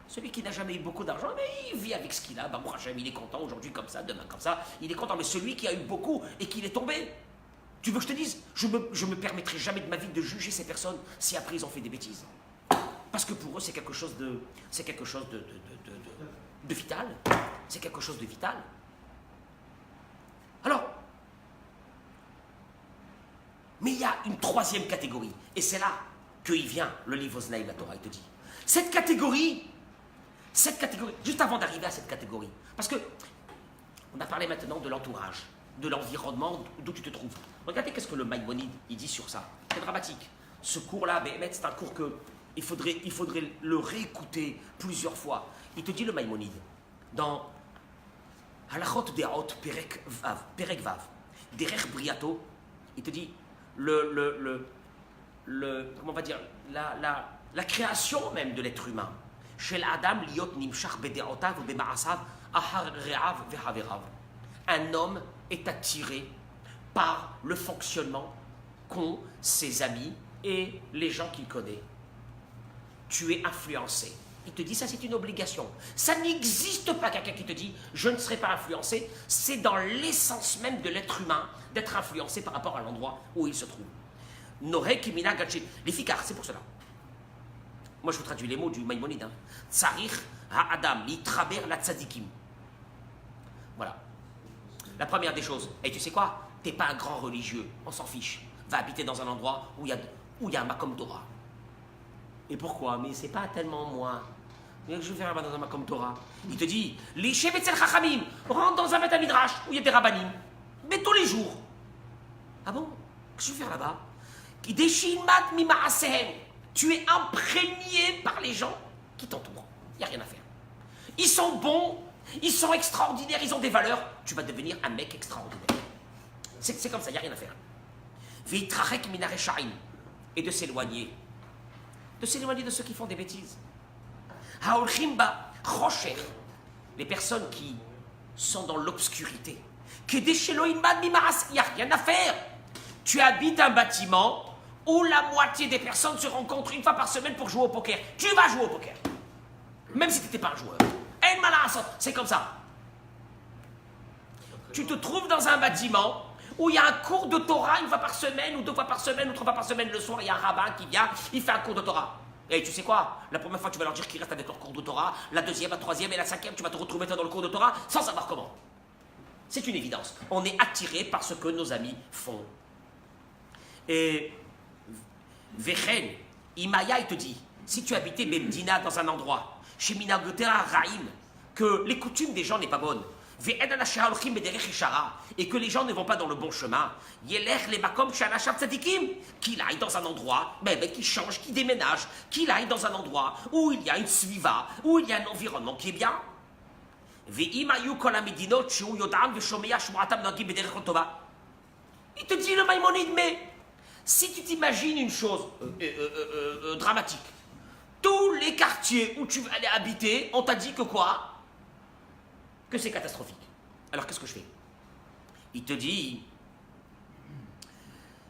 Celui qui n'a jamais eu beaucoup d'argent, mais il vit avec ce qu'il a. Bah, il est content aujourd'hui comme ça, demain comme ça. Il est content. Mais celui qui a eu beaucoup et qui est tombé, tu veux que je te dise, je me permettrai jamais de ma vie de juger ces personnes si après ils ont fait des bêtises. Parce que pour eux, c'est quelque chose de vital. C'est quelque chose de vital. Alors, mais il y a une troisième catégorie. Et c'est là qu'il vient le livre Oznaï, la Torah, il te dit. Cette catégorie, juste avant d'arriver à cette catégorie, parce que on a parlé maintenant de l'entourage, de l'environnement d'où tu te trouves. Regardez qu'est-ce que le Maïmonide, il dit sur ça. C'est dramatique. Ce cours-là, c'est un cours que il faudrait le réécouter plusieurs fois. Il te dit le Maïmonide, dans Halachot De'ot Perek Vav, Derech Briato, il te dit comment on va dire, la création même de l'être humain. Shel Adam liot nimshach bede'otav be'ma'asav ahar re'av ve'haverav. Un homme est attiré par le fonctionnement qu'ont ses amis et les gens qu'il connaît. Tu es influencé. Il te dit ça, c'est une obligation. Ça n'existe pas quelqu'un qui te dit je ne serai pas influencé. C'est dans l'essence même de l'être humain d'être influencé par rapport à l'endroit où il se trouve. Noé kimina gaché. Les ficards, c'est pour cela. Moi, je vous traduis les mots du Maïmonide. Tsarich ha'adam litraber la tzadikim. Voilà. La première des choses. Et tu sais quoi? T'es pas un grand religieux. On s'en fiche. Va habiter dans un endroit où il y a un Makom Torah. Et pourquoi? Mais c'est pas tellement moi. Je vais faire dans un Makom Torah. Il te dit, les Shevet Zel Chachamim, rentre dans un Beth Midrash où il y a des rabbanim. Mais tous les jours. Ah bon? Qu'est-ce que je vais faire là-bas? Tu es imprégné par les gens qui t'entourent. Il n'y a rien à faire. Ils sont bons, ils sont extraordinaires, ils ont des valeurs. Tu vas devenir un mec extraordinaire. C'est comme ça, il n'y a rien à faire. Et de s'éloigner. De s'éloigner de ceux qui font des bêtises. Les personnes qui sont dans l'obscurité. Il n'y a rien à faire. Tu habites un bâtiment où la moitié des personnes se rencontrent une fois par semaine pour jouer au poker. Tu vas jouer au poker. Même si tu n'étais pas un joueur. C'est comme ça. Tu te trouves dans un bâtiment où il y a un cours de Torah une fois par semaine, ou 2 fois par semaine, ou 3 fois par semaine. Le soir, il y a un rabbin qui vient, il fait un cours de Torah. Et tu sais quoi? La première fois, tu vas leur dire qu'ils restent avec leur cours de Torah. La deuxième, la troisième et la cinquième, tu vas te retrouver dans le cours de Torah sans savoir comment. C'est une évidence. On est attiré par ce que nos amis font. Et Vechen, Imaya, il te dit, si tu habitais Bemdina dans un endroit, chez Minagotera Raïm, que les coutumes des gens n'est pas bonne, et que les gens ne vont pas dans le bon chemin, qu'il aille dans un endroit, qui change, qui déménage, qu'il aille dans un endroit où il y a une sviva, où il y a un environnement qui est bien. Il te dit le Maïmonide, mais si tu t'imagines une chose dramatique, tous les quartiers où tu vas aller habiter, on t'a dit que quoi? Que c'est catastrophique. Alors qu'est-ce que je fais? Il te dit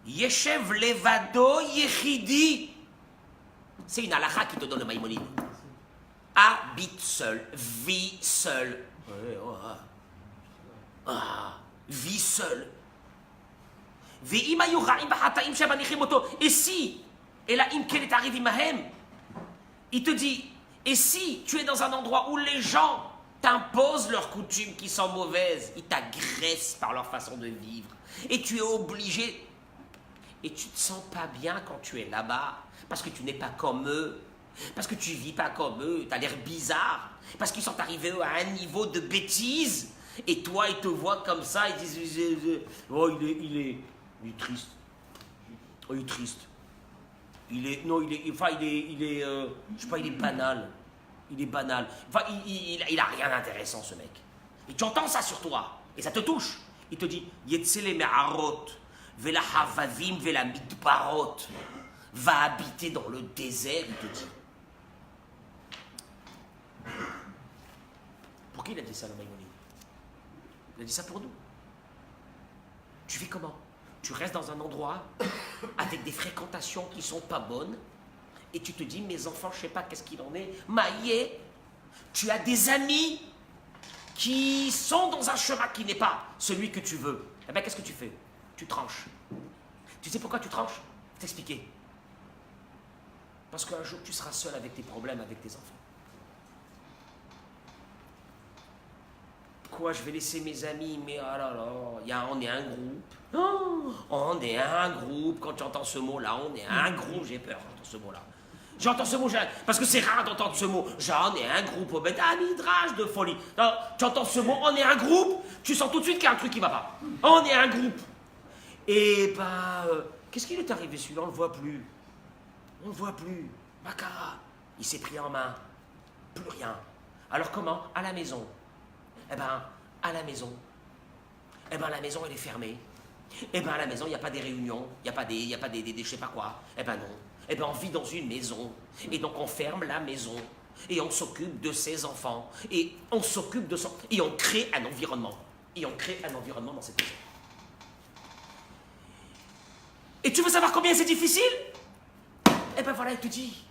Yeshev levado yechidi. C'est une halakha qui te donne le Maïmonide. Habite seul, vis seul. Vis seul. Et si, et là, il te dit, et si tu es dans un endroit où les gens t'imposent leurs coutumes qui sont mauvaises, ils t'agressent par leur façon de vivre, et tu es obligé, et tu ne te sens pas bien quand tu es là-bas, parce que tu n'es pas comme eux, parce que tu vis pas comme eux, tu as l'air bizarre, parce qu'ils sont arrivés à un niveau de bêtise, et toi, ils te voient comme ça, ils disent, oh, il est triste. Oh, il est triste. Je sais pas, il est banal. Il est banal. Enfin, il a rien d'intéressant, ce mec. Et tu entends ça sur toi, et ça te touche. Il te dit, Yetzele me'arot, vela havavim, vela mitbarot. Va habiter dans le désert, il te dit. Pour qui il a dit ça, le Maïmonide? Il a dit ça pour nous. Tu fais comment? Tu restes dans un endroit avec des fréquentations qui sont pas bonnes et tu te dis, mes enfants, je sais pas qu'est-ce qu'il en est. Maïe, tu as des amis qui sont dans un chemin qui n'est pas celui que tu veux. Eh bien, qu'est-ce que tu fais? Tu tranches. Tu sais pourquoi tu tranches? Je vais t'expliquer. Parce qu'un jour, tu seras seul avec tes problèmes, avec tes enfants. Quoi, je vais laisser mes amis, mais oh là là, on est un groupe. Oh, on est un groupe. Quand tu entends ce mot-là, on est un groupe. J'ai peur quand j'entends ce mot-là. J'entends ce mot, parce que c'est rare d'entendre ce mot. J'en ai un groupe au midrash de folie. Non, tu entends ce mot, on est un groupe, tu sens tout de suite qu'il y a un truc qui va pas. On est un groupe. Et qu'est-ce qu'il est arrivé celui-là? On ne le voit plus. On ne le voit plus. Makara, il s'est pris en main. Plus rien. Alors comment? À la maison. Eh bien, à la maison. Eh bien, la maison, elle est fermée. Eh bien, à la maison, il n'y a pas des réunions, il n'y a pas des je sais pas quoi. Eh bien, non. Eh bien, on vit dans une maison. Et donc, on ferme la maison. Et on s'occupe de ses enfants. Et on s'occupe de son... Et on crée un environnement. Et on crée un environnement dans cette maison. Et tu veux savoir combien c'est difficile? Eh bien, voilà, il te dit.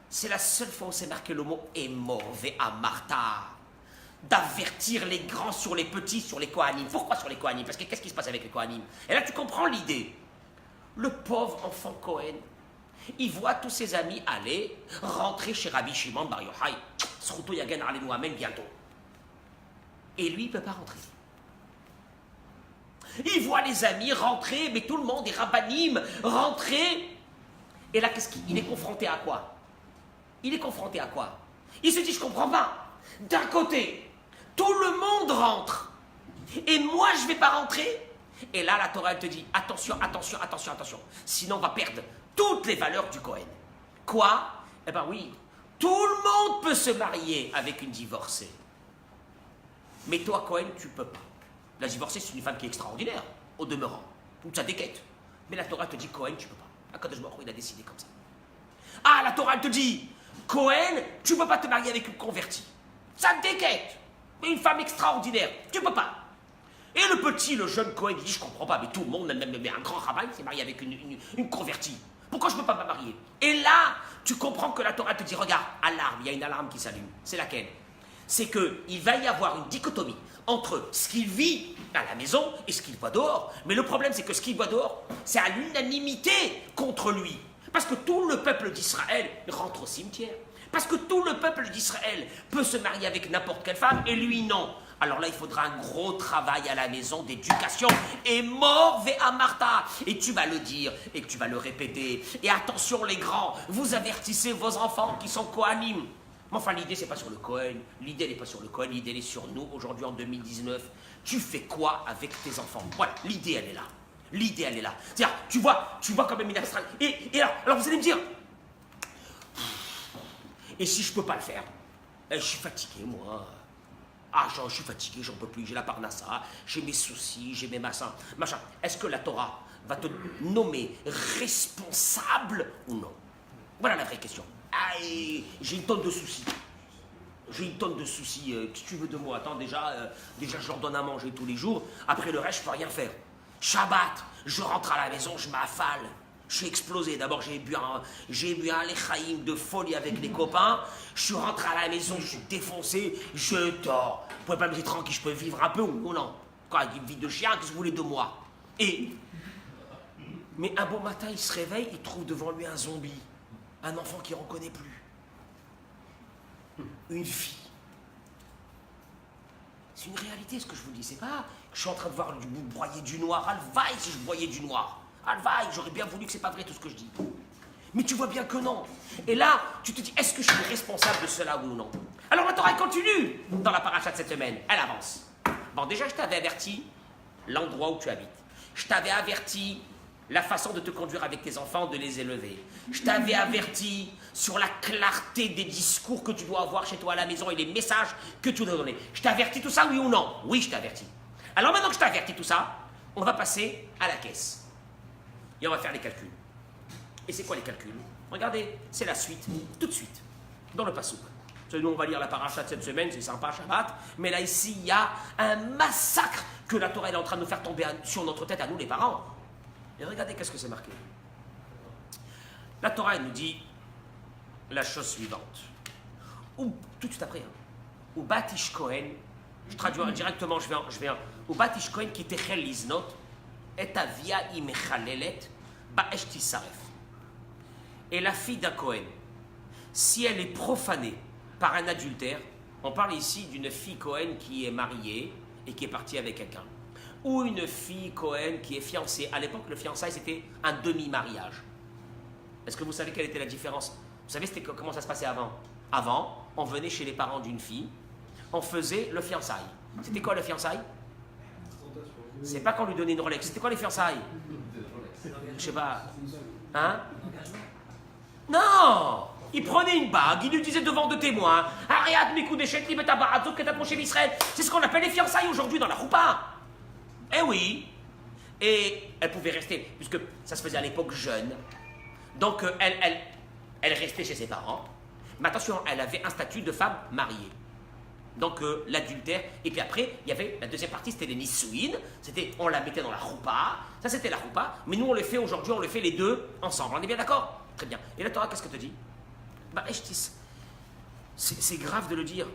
C'est la seule fois où c'est marqué le mot « Emove à Martha ». D'avertir les grands sur les petits, sur les Kohanim. Pourquoi sur les Kohanim? Parce que qu'est-ce qui se passe avec les Kohanim? Et là, tu comprends l'idée. Le pauvre enfant Cohen, il voit tous ses amis aller rentrer chez Rabbi Shimon Bar Yochai. Sruto Yagen Alenu Amen bientôt. Et lui, il ne peut pas rentrer. Il voit les amis rentrer, mais tout le monde est rabbanim, rentrer. Et là, il est confronté à quoi? Il est confronté à quoi? Il se dit, je ne comprends pas. D'un côté, tout le monde rentre. Et moi, je ne vais pas rentrer. Et là, la Torah, elle te dit, attention, attention, attention, attention. Sinon, on va perdre toutes les valeurs du Kohen. Quoi? Eh bien oui, tout le monde peut se marier avec une divorcée. Mais toi, Kohen, tu ne peux pas. La divorcée, c'est une femme qui est extraordinaire, au demeurant. Donc ça déquête. Mais la Torah te dit, Kohen, tu ne peux pas. Akadosh Baruch Hu, il a décidé comme ça. Ah, la Torah, elle te dit, Kohen, tu ne peux pas te marier avec une convertie. Ça déquête. Mais une femme extraordinaire, tu ne peux pas. Et le petit, le jeune Kohen, il dit, je ne comprends pas, mais tout le monde, même un grand rabbin, s'est marié avec une convertie. Pourquoi je ne peux pas me marier? Et là, tu comprends que la Torah te dit, regarde, alarme, il y a une alarme qui s'allume. C'est laquelle? C'est qu'il va y avoir une dichotomie entre ce qu'il vit à la maison et ce qu'il voit dehors. Mais le problème, c'est que ce qu'il voit dehors, c'est à l'unanimité contre lui. Parce que tout le peuple d'Israël rentre au cimetière. Parce que tout le peuple d'Israël peut se marier avec n'importe quelle femme et lui non. Alors là, il faudra un gros travail à la maison d'éducation. Et mort à Martha. Et tu vas le dire et tu vas le répéter. Et attention les grands, vous avertissez vos enfants qui sont Kohanim. Mais enfin, l'idée, c'est pas sur le Cohen. L'idée, elle n'est pas sur le Cohen. L'idée, elle est sur nous, aujourd'hui, en 2019. Tu fais quoi avec tes enfants? Voilà, l'idée, elle est là. L'idée, elle est là. C'est-à-dire, tu vois quand même une abstraction. Et alors, vous allez me dire, et si je peux pas le faire? Je suis fatigué, moi. Ah, je suis fatigué, j'en peux plus. J'ai la parnassa, j'ai mes soucis, j'ai mes machins. Est-ce que la Torah va te nommer responsable ou non? Voilà la vraie question. Ah, j'ai une tonne de soucis. J'ai une tonne de soucis. Qu'est-ce que tu veux de moi? Attends, déjà, je leur donne à manger tous les jours. Après le reste, je peux rien faire. Shabbat, je rentre à la maison, je m'affale. Je suis explosé. D'abord, j'ai bu un lechaïm de folie avec les copains. Je suis rentré à la maison, je suis défoncé, je dors. Vous pouvez pas me dire tranquille, je peux vivre un peu ou non? Quoi, une vie de chien, qu'est-ce que vous voulez de moi? Mais un bon matin, il se réveille, il trouve devant lui un zombie. Un enfant qu'il ne reconnaît plus. Une fille. C'est une réalité ce que je vous dis. C'est pas que je suis en train de voir broyer du noir. Alvaï si je broyais du noir. Alvaï, j'aurais bien voulu que c'est pas vrai tout ce que je dis. Mais tu vois bien que non. Et là, tu te dis, est-ce que je suis responsable de cela ou non? Alors la Torah continue dans la paracha de cette semaine. Elle avance. Bon, déjà, je t'avais averti l'endroit où tu habites. Je t'avais averti la façon de te conduire avec tes enfants, de les élever. Je t'avais averti sur la clarté des discours que tu dois avoir chez toi à la maison et les messages que tu dois donner. Je t'ai averti tout ça, oui ou non? Oui, je t'ai averti. Alors maintenant que je t'ai averti tout ça, on va passer à la caisse. Et on va faire les calculs. Et c'est quoi les calculs? Regardez, c'est la suite, tout de suite, dans le Passouk. Nous, on va lire la paracha de cette semaine, c'est sympa, Shabbat. Mais là, ici, il y a un massacre que la Torah est en train de nous faire tomber sur notre tête, à nous, les parents. Et regardez qu'est-ce que c'est marqué. La Torah, elle nous dit la chose suivante. Ou, tout de suite après, ou Batish Kohen, je traduis directement, je vais ou Batish Kohen qui techel liznot, et avia imechalelet, ba'esh tisaref. Et la fille d'un Kohen, si elle est profanée par un adultère, on parle ici d'une fille Kohen qui est mariée et qui est partie avec quelqu'un. Ou une fille Kohen qui est fiancée. À l'époque, le fiançailles, c'était un demi-mariage. Est-ce que vous savez quelle était la différence? Vous savez comment ça se passait avant? Avant, on venait chez les parents d'une fille, on faisait le fiançailles. C'était quoi le fiançailles? C'est pas qu'on lui donnait une Rolex. C'était quoi les fiançailles? Je sais pas. Hein? Non! Il prenait une bague, il lui disait devant deux témoins, Ariad Mikou Deshet Libet Abarazok et Taproché Israël. C'est ce qu'on appelle les fiançailles aujourd'hui dans la Choupa. Eh oui! Et elle pouvait rester, puisque ça se faisait à l'époque jeune. Donc elle restait chez ses parents. Mais attention, elle avait un statut de femme mariée. Donc l'adultère. Et puis après, il y avait la deuxième partie, c'était les Nissouines. C'était, on la mettait dans la Choupa. Ça, c'était la Choupa. Mais nous, on le fait aujourd'hui, on le fait les deux ensemble. On est bien d'accord? Très bien. Et la Torah, qu'est-ce que te dit? Bah, c'est grave de le dire.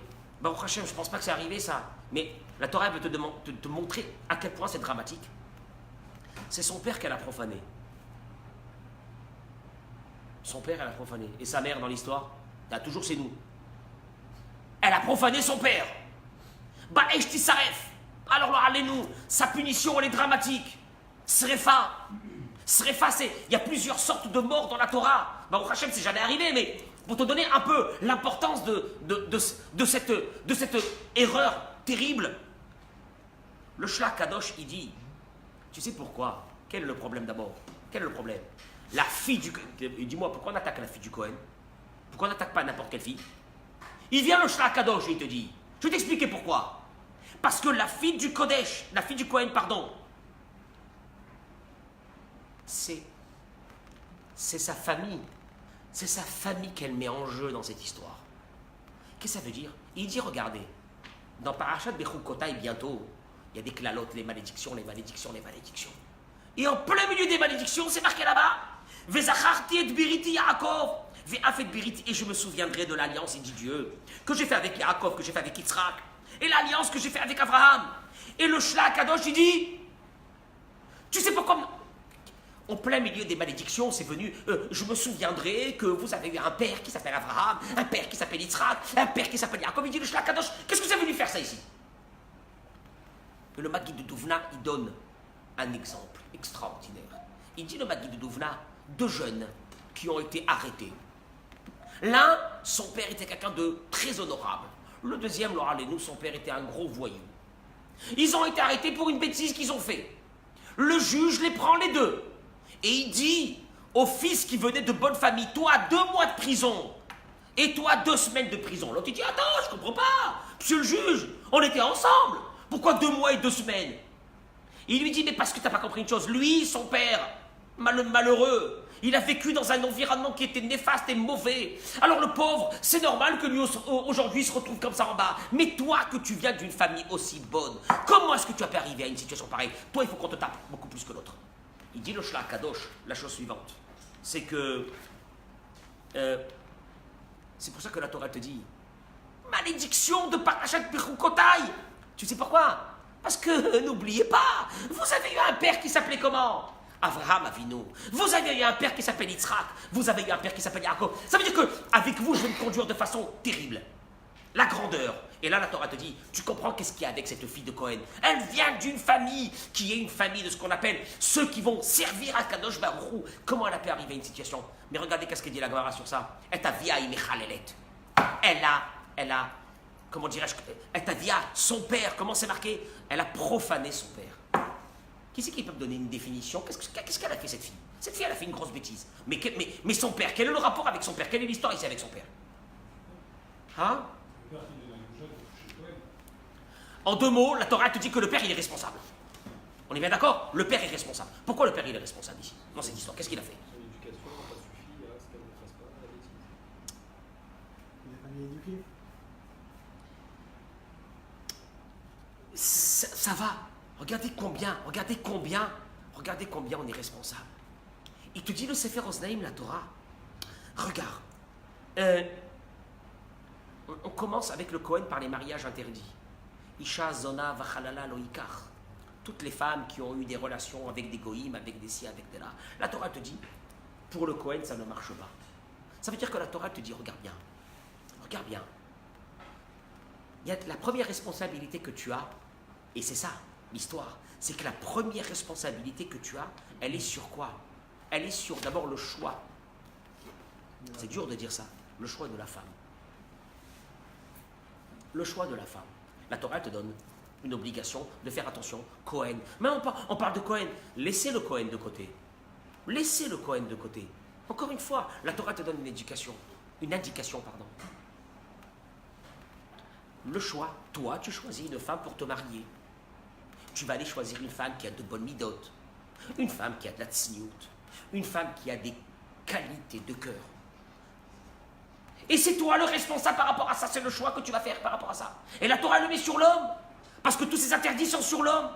Bah, au Hachem, je pense pas que c'est arrivé ça. Mais la Torah veut te montrer à quel point c'est dramatique. C'est son père qu'elle a profané. Son père, elle a profané. Et sa mère, dans l'histoire, toujours c'est nous. Elle a profané son père. Bah, Eshtisaref. Alors là, allez-nous. Sa punition, elle est dramatique. Srefa. Srefa, il y a plusieurs sortes de morts dans la Torah. Bah, au Hachem, c'est jamais arrivé, mais pour te donner un peu l'importance de cette erreur terrible, le Shlach Kadosh, il dit, tu sais pourquoi? Quel est le problème d'abord? Quel est le problème? La fille du... Dis-moi, pourquoi on attaque la fille du Kohen? Pourquoi on n'attaque pas n'importe quelle fille? Il vient le Shlach Kadosh et il te dit, je vais t'expliquer pourquoi. Parce que la fille du Kodesh, la fille du Kohen, pardon, c'est sa famille. C'est sa famille qu'elle met en jeu dans cette histoire. Qu'est-ce que ça veut dire? Il dit, regardez, dans Parashat Bechukotai, bientôt, il y a des klalotes, les malédictions, les malédictions, les malédictions. Et en plein milieu des malédictions, c'est marqué là-bas, Vezacharti et biriti Yaakov, ve'af et biriti, et je me souviendrai de l'alliance, il dit Dieu, que j'ai fait avec Yaakov, que j'ai fait avec Yitzhak, et l'alliance que j'ai fait avec Abraham. Et le Shlach Kadosh, il dit, tu sais pourquoi? En plein milieu des malédictions, c'est venu, je me souviendrai que vous avez un père qui s'appelle Abraham, un père qui s'appelle Yitzhak, un père qui s'appelle Yaakov. Il dit le Shlach Kadosh, qu'est-ce que c'est venu faire ça ici? Et le Maggid de Douvna, il donne un exemple extraordinaire. Il dit le Maggid de Douvna, deux jeunes qui ont été arrêtés. L'un, son père était quelqu'un de très honorable. Le deuxième, Laura Lénou, son père était un gros voyou. Ils ont été arrêtés pour une bêtise qu'ils ont fait. Le juge les prend les deux. Et il dit au fils qui venait de bonne famille, toi 2 mois de prison et toi 2 semaines de prison. L'autre il dit, attends, je comprends pas. Monsieur le juge, on était ensemble. Pourquoi 2 mois et 2 semaines? Il lui dit, mais parce que t'as pas compris une chose. Lui, son père, malheureux, il a vécu dans un environnement qui était néfaste et mauvais. Alors le pauvre, c'est normal que lui aujourd'hui se retrouve comme ça en bas. Mais toi, que tu viens d'une famille aussi bonne, comment est-ce que tu as pu arriver à une situation pareille? Toi, il faut qu'on te tape beaucoup plus que l'autre. Il dit le Shla Kadosh, la chose suivante. C'est que... c'est pour ça que la Torah te dit, malédiction de Parashat Bechukotai. Tu sais pourquoi? Parce que, n'oubliez pas, vous avez eu un père qui s'appelait comment? Avraham Avinu. Vous avez eu un père qui s'appelle Yitzhak. Vous avez eu un père qui s'appelle Yaakov. Ça veut dire qu'avec vous, je vais me conduire de façon terrible. La grandeur. Et là, la Torah te dit, tu comprends qu'est-ce qu'il y a avec cette fille de Cohen? Elle vient d'une famille qui est une famille de ce qu'on appelle ceux qui vont servir à Kadosh Baruch Hu. Comment elle a pu arriver à une situation? Mais regardez qu'est-ce que dit la Gemara sur ça. Elle t'a via Imechalelet. Elle a, comment dirais-je, elle t'a via son père. Comment c'est marqué? Elle a profané son père. Qui c'est qui peut me donner une définition? Qu'est-ce qu'elle a fait, cette fille? Cette fille, elle a fait une grosse bêtise. Mais son père, quel est le rapport avec son père? Quelle est l'histoire ici avec son père? Hein? En 2 mots, la Torah te dit que le père, il est responsable. On est bien d'accord? Le père est responsable. Pourquoi le père, il est responsable ici, dans cette histoire? Qu'est-ce qu'il a fait? Son éducation n'a pas suffi à ce qu'elle ne fasse pas la bêtise. Il n'est pas bien éduqué. Ça va. Regardez combien on est responsable. Il te dit le Sefer Oznaim, la Torah. Regarde. On commence avec le Kohen par les mariages interdits. Isha, Zona, Vachalala, Loïkar. Toutes les femmes qui ont eu des relations avec des goïms, avec des si, avec des là. La Torah te dit, pour le Kohen, ça ne marche pas. Ça veut dire que la Torah te dit, regarde bien. Il y a la première responsabilité que tu as, et c'est ça, l'histoire, c'est que la première responsabilité que tu as, elle est sur quoi? Elle est sur d'abord le choix. C'est dur de dire ça. Le choix de la femme. Le choix de la femme. La Torah te donne une obligation de faire attention. Cohen. Mais on parle de Cohen. Laissez le Cohen de côté. Laissez le Cohen de côté. Encore une fois, la Torah te donne une indication. Le choix. Toi, tu choisis une femme pour te marier. Tu vas aller choisir une femme qui a de bonnes midotes. Une femme qui a de la tsniout. Une femme qui a des qualités de cœur. Et c'est toi le responsable par rapport à ça, c'est le choix que tu vas faire par rapport à ça. Et la Torah le met sur l'homme, parce que tous ces interdits sont sur l'homme.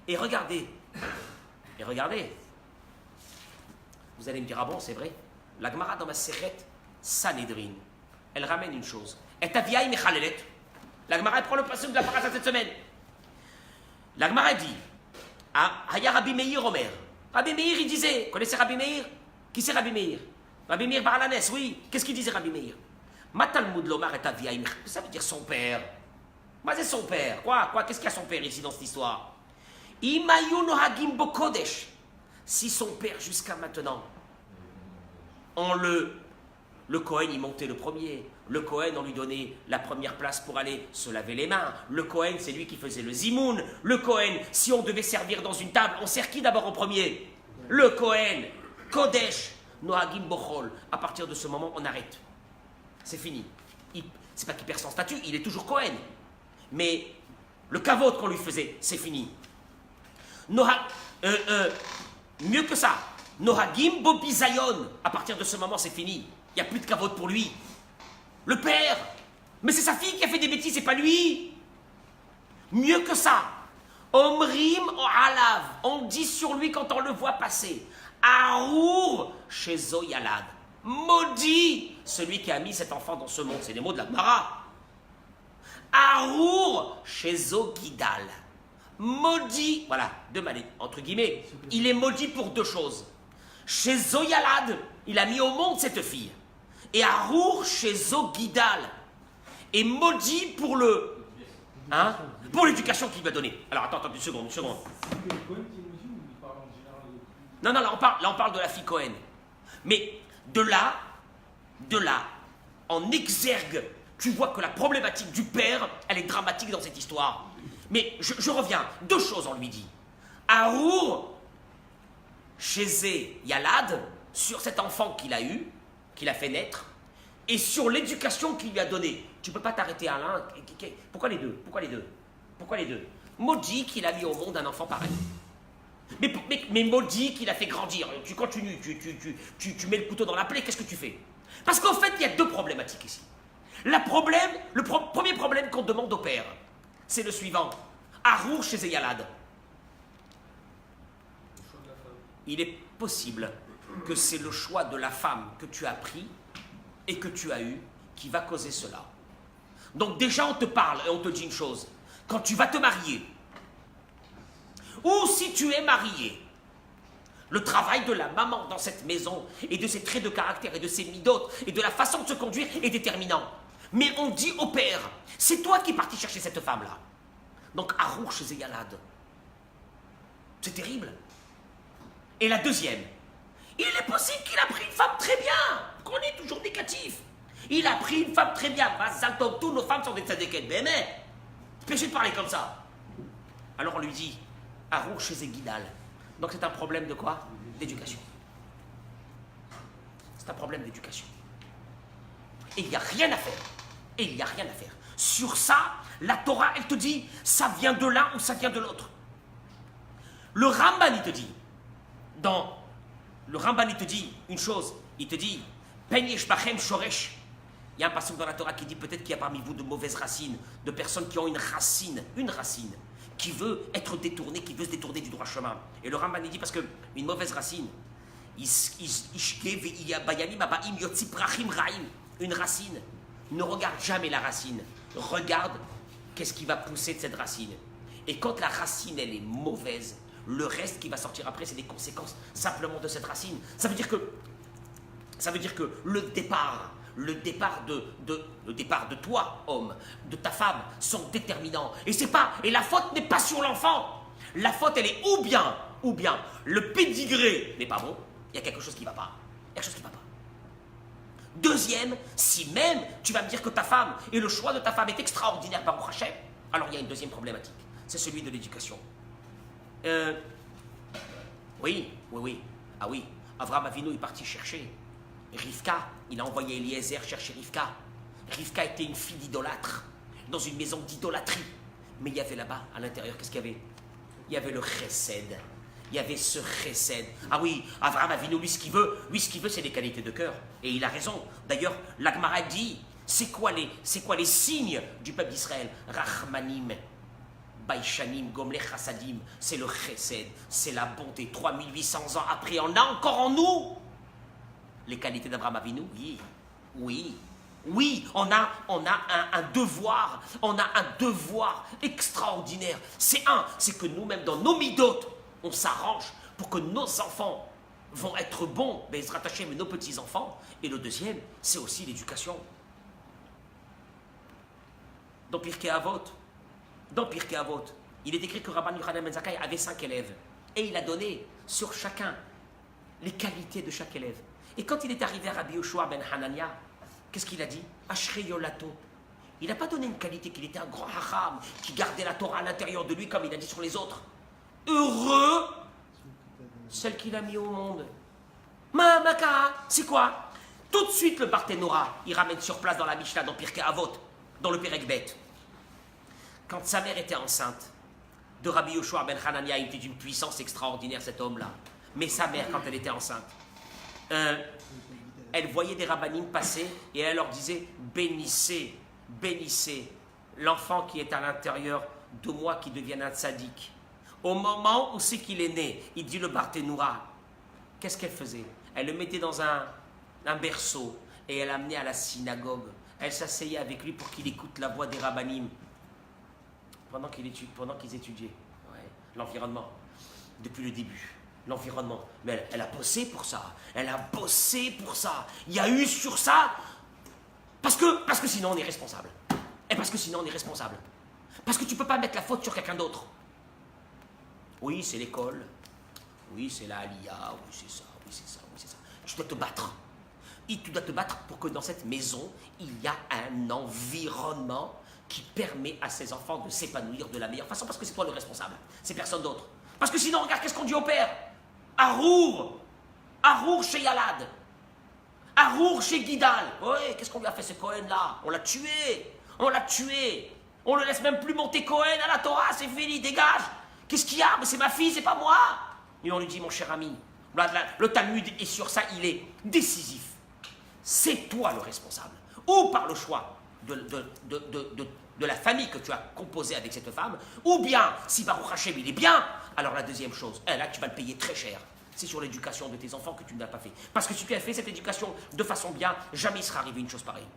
Et regardez, vous allez me dire, ah bon, c'est vrai, la Gemara dans ma Sechet Sanhedrin, elle ramène une chose. Et ta vieille Mechalelet, la Gemara elle prend le principe de la parasha cette semaine. La Gemara dit, Haya Rabbi Meir Omer. Rabbi Meir, il disait, connaissez Rabbi Meir? Qui c'est Rabbi Meir? Rabbi Meir Baralanes, oui. Qu'est-ce qu'il disait Rabbi Meir? Matalmud Lomar et ta vieille. Ça veut dire son père. Mais c'est son père. Quoi? Qu'est-ce qu'il y a son père ici dans cette histoire? Imayun Hagim Bokodesh. Si son père jusqu'à maintenant, le Kohen il montait le premier. Le Kohen on lui donnait la première place pour aller se laver les mains. Le Kohen c'est lui qui faisait le zimoun. Le Kohen, si on devait servir dans une table, on sert qui d'abord en premier? Le Kohen. Kodesh. Nohagim Bochol. À partir de ce moment, on arrête. C'est fini. C'est pas qu'il perd son statut, il est toujours Cohen. Mais le kavod qu'on lui faisait, c'est fini. Mieux que ça. Nohagim Bobizayon. À partir de ce moment, c'est fini. Il n'y a plus de kavod pour lui. Le père. Mais c'est sa fille qui a fait des bêtises, c'est pas lui. Mieux que ça. Omrim o alav. On dit sur lui quand on le voit passer. Arour chez Zoyalad. Maudit celui qui a mis cet enfant dans ce monde. C'est les mots de la Gemara. Arour chez Zogidal. Maudit, voilà, entre guillemets, il est maudit pour 2 choses. Chez Zoyalad, il a mis au monde cette fille. Et Arour chez Zogidal. Et maudit pour pour l'éducation qu'il lui a donnée. Alors attends, une seconde. Non, là on parle de la fille Cohen. Mais de là De là, en exergue, tu vois que la problématique du père, elle est dramatique dans cette histoire. Mais je reviens, deux choses on lui dit. Arour, chez Yalad, sur cet enfant qu'il a eu, qu'il a fait naître, et sur l'éducation qu'il lui a donnée. Tu ne peux pas t'arrêter à l'un. Pourquoi les deux? Pourquoi les deux? Pourquoi les deux? Maudit qu'il a mis au monde un enfant pareil. Mais maudit qu'il a fait grandir. Tu continues, tu mets le couteau dans la plaie, qu'est-ce que tu fais? Parce qu'en fait, il y a deux problématiques ici. Le premier problème qu'on demande au père, c'est le suivant. Arour chez Eyalad. Le choix de la femme. Il est possible que c'est le choix de la femme que tu as pris et que tu as eu qui va causer cela. Donc déjà, on te parle et on te dit une chose. Quand tu vas te marier, ou si tu es marié, le travail de la maman dans cette maison et de ses traits de caractère et de ses midotes et de la façon de se conduire est déterminant. Mais on dit au père, c'est toi qui es parti chercher cette femme-là. Donc Arour chez Eyalad. C'est terrible. Et la deuxième, il est possible qu'il a pris une femme très bien, qu'on est toujours négatif. Il a pris une femme très bien. Tous nos femmes sont des tzadékètes. Mais, péché de parler comme ça. Alors on lui dit, Arour chez Guidal. Donc c'est un problème de quoi? D'éducation. C'est un problème d'éducation. Et il n'y a rien à faire. Et il n'y a rien à faire. Sur ça, la Torah, elle te dit, ça vient de l'un ou ça vient de l'autre. Le Ramban, il te dit, le Ramban, il te dit une chose. Il te dit, Pen yeshbachem shoresh. Il y a un passage dans la Torah qui dit peut-être qu'il y a parmi vous de mauvaises racines, de personnes qui ont une racine, qui veut être détournée, qui veut se détourner du droit chemin. Et le Ramban, il dit parce qu'une mauvaise racine, une racine, ne regarde jamais la racine, regarde qu'est-ce qui va pousser de cette racine. Et quand la racine, elle est mauvaise, le reste qui va sortir après, c'est des conséquences simplement de cette racine. Ça veut dire que le départ de toi, homme, de ta femme, sont déterminants. Et la faute n'est pas sur l'enfant. La faute, elle est ou bien, le pédigré n'est pas bon, il y a quelque chose qui ne va pas. Deuxième, si même tu vas me dire que ta femme et le choix de ta femme est extraordinaire, Baruch Hashem, alors il y a une deuxième problématique, c'est celui de l'éducation. Oui. Ah oui, Avraham Avinu est parti chercher Rivka, il a envoyé Eliezer chercher Rivka. Rivka était une fille d'idolâtre, dans une maison d'idolâtrie. Mais il y avait là-bas, à l'intérieur, qu'est-ce qu'il y avait? Il y avait le chesed. Il y avait ce chesed. Ah oui, Avraham Avinu, lui ce qu'il veut, c'est des qualités de cœur. Et il a raison. D'ailleurs, la Gemara dit, c'est quoi les signes du peuple d'Israël? Rachmanim, Baishanim, Gomlech Hasadim, c'est le chesed, c'est la bonté. 3800 ans après, on a encore en nous les qualités d'Abraham Avinu. Oui, on a un devoir extraordinaire. C'est que nous-mêmes, dans nos midotes, on s'arrange pour que nos enfants vont être bons, mais se rattacher, mais nos petits-enfants. Et le deuxième, c'est aussi l'éducation. Dans Pirkei Avot, il est écrit que Rabban Yochanan ben Zakkai avait 5 élèves. Et il a donné sur chacun les qualités de chaque élève. Et quand il est arrivé à Rabbi Yoshua ben Hanania, qu'est-ce qu'il a dit? Ashrei Yolato. Il n'a pas donné une qualité qu'il était un grand hacham, qui gardait la Torah à l'intérieur de lui comme il a dit sur les autres. Heureux, celle qu'il a mis au monde. Maka, c'est quoi? Tout de suite le Barthénora, il ramène sur place dans la Mishnah, dans Pirkei Avot, dans le Perek Bet. Quand sa mère était enceinte de Rabbi Yoshua ben Hanania, il était d'une puissance extraordinaire cet homme-là. Mais sa mère, quand elle était enceinte, elle voyait des rabbanim passer et elle leur disait bénissez l'enfant qui est à l'intérieur de moi qui devienne un tzaddik. Au moment où c'est qu'il est né, il dit le Barthénoura. Qu'est-ce qu'elle faisait? Elle le mettait dans un berceau et elle l'amenait à la synagogue. Elle s'asseyait avec lui pour qu'il écoute la voix des rabbanim pendant qu'ils étudiaient. Ouais, l'environnement, depuis le début. L'environnement. Mais elle a bossé pour ça. Il y a eu sur ça. Parce que sinon on est responsable. Parce que tu ne peux pas mettre la faute sur quelqu'un d'autre. Oui, c'est l'école. Oui, c'est la Aliyah. Oui, c'est ça. Tu dois te battre. Et tu dois te battre pour que dans cette maison, il y a un environnement qui permet à ces enfants de s'épanouir de la meilleure façon, parce que c'est toi le responsable, c'est personne d'autre. Parce que sinon, regarde, qu'est-ce qu'on dit au père? À Rour chez Yalad, à Rour chez Guidal. Oui, qu'est-ce qu'on lui a fait ce Cohen-là? On l'a tué, on l'a tué. On ne laisse même plus monter Cohen à la Torah, c'est fini, dégage. Qu'est-ce qu'il y a? Mais c'est ma fille, c'est pas moi. Et on lui dit, mon cher ami, le Talmud est sur ça, il est décisif. C'est toi le responsable. Ou par le choix de la famille que tu as composée avec cette femme, ou bien, si Baruch Hashem il est bien, alors la deuxième chose, là tu vas le payer très cher. C'est sur l'éducation de tes enfants que tu ne l'as pas fait. Parce que si tu as fait cette éducation de façon bien, jamais il sera arrivé une chose pareille.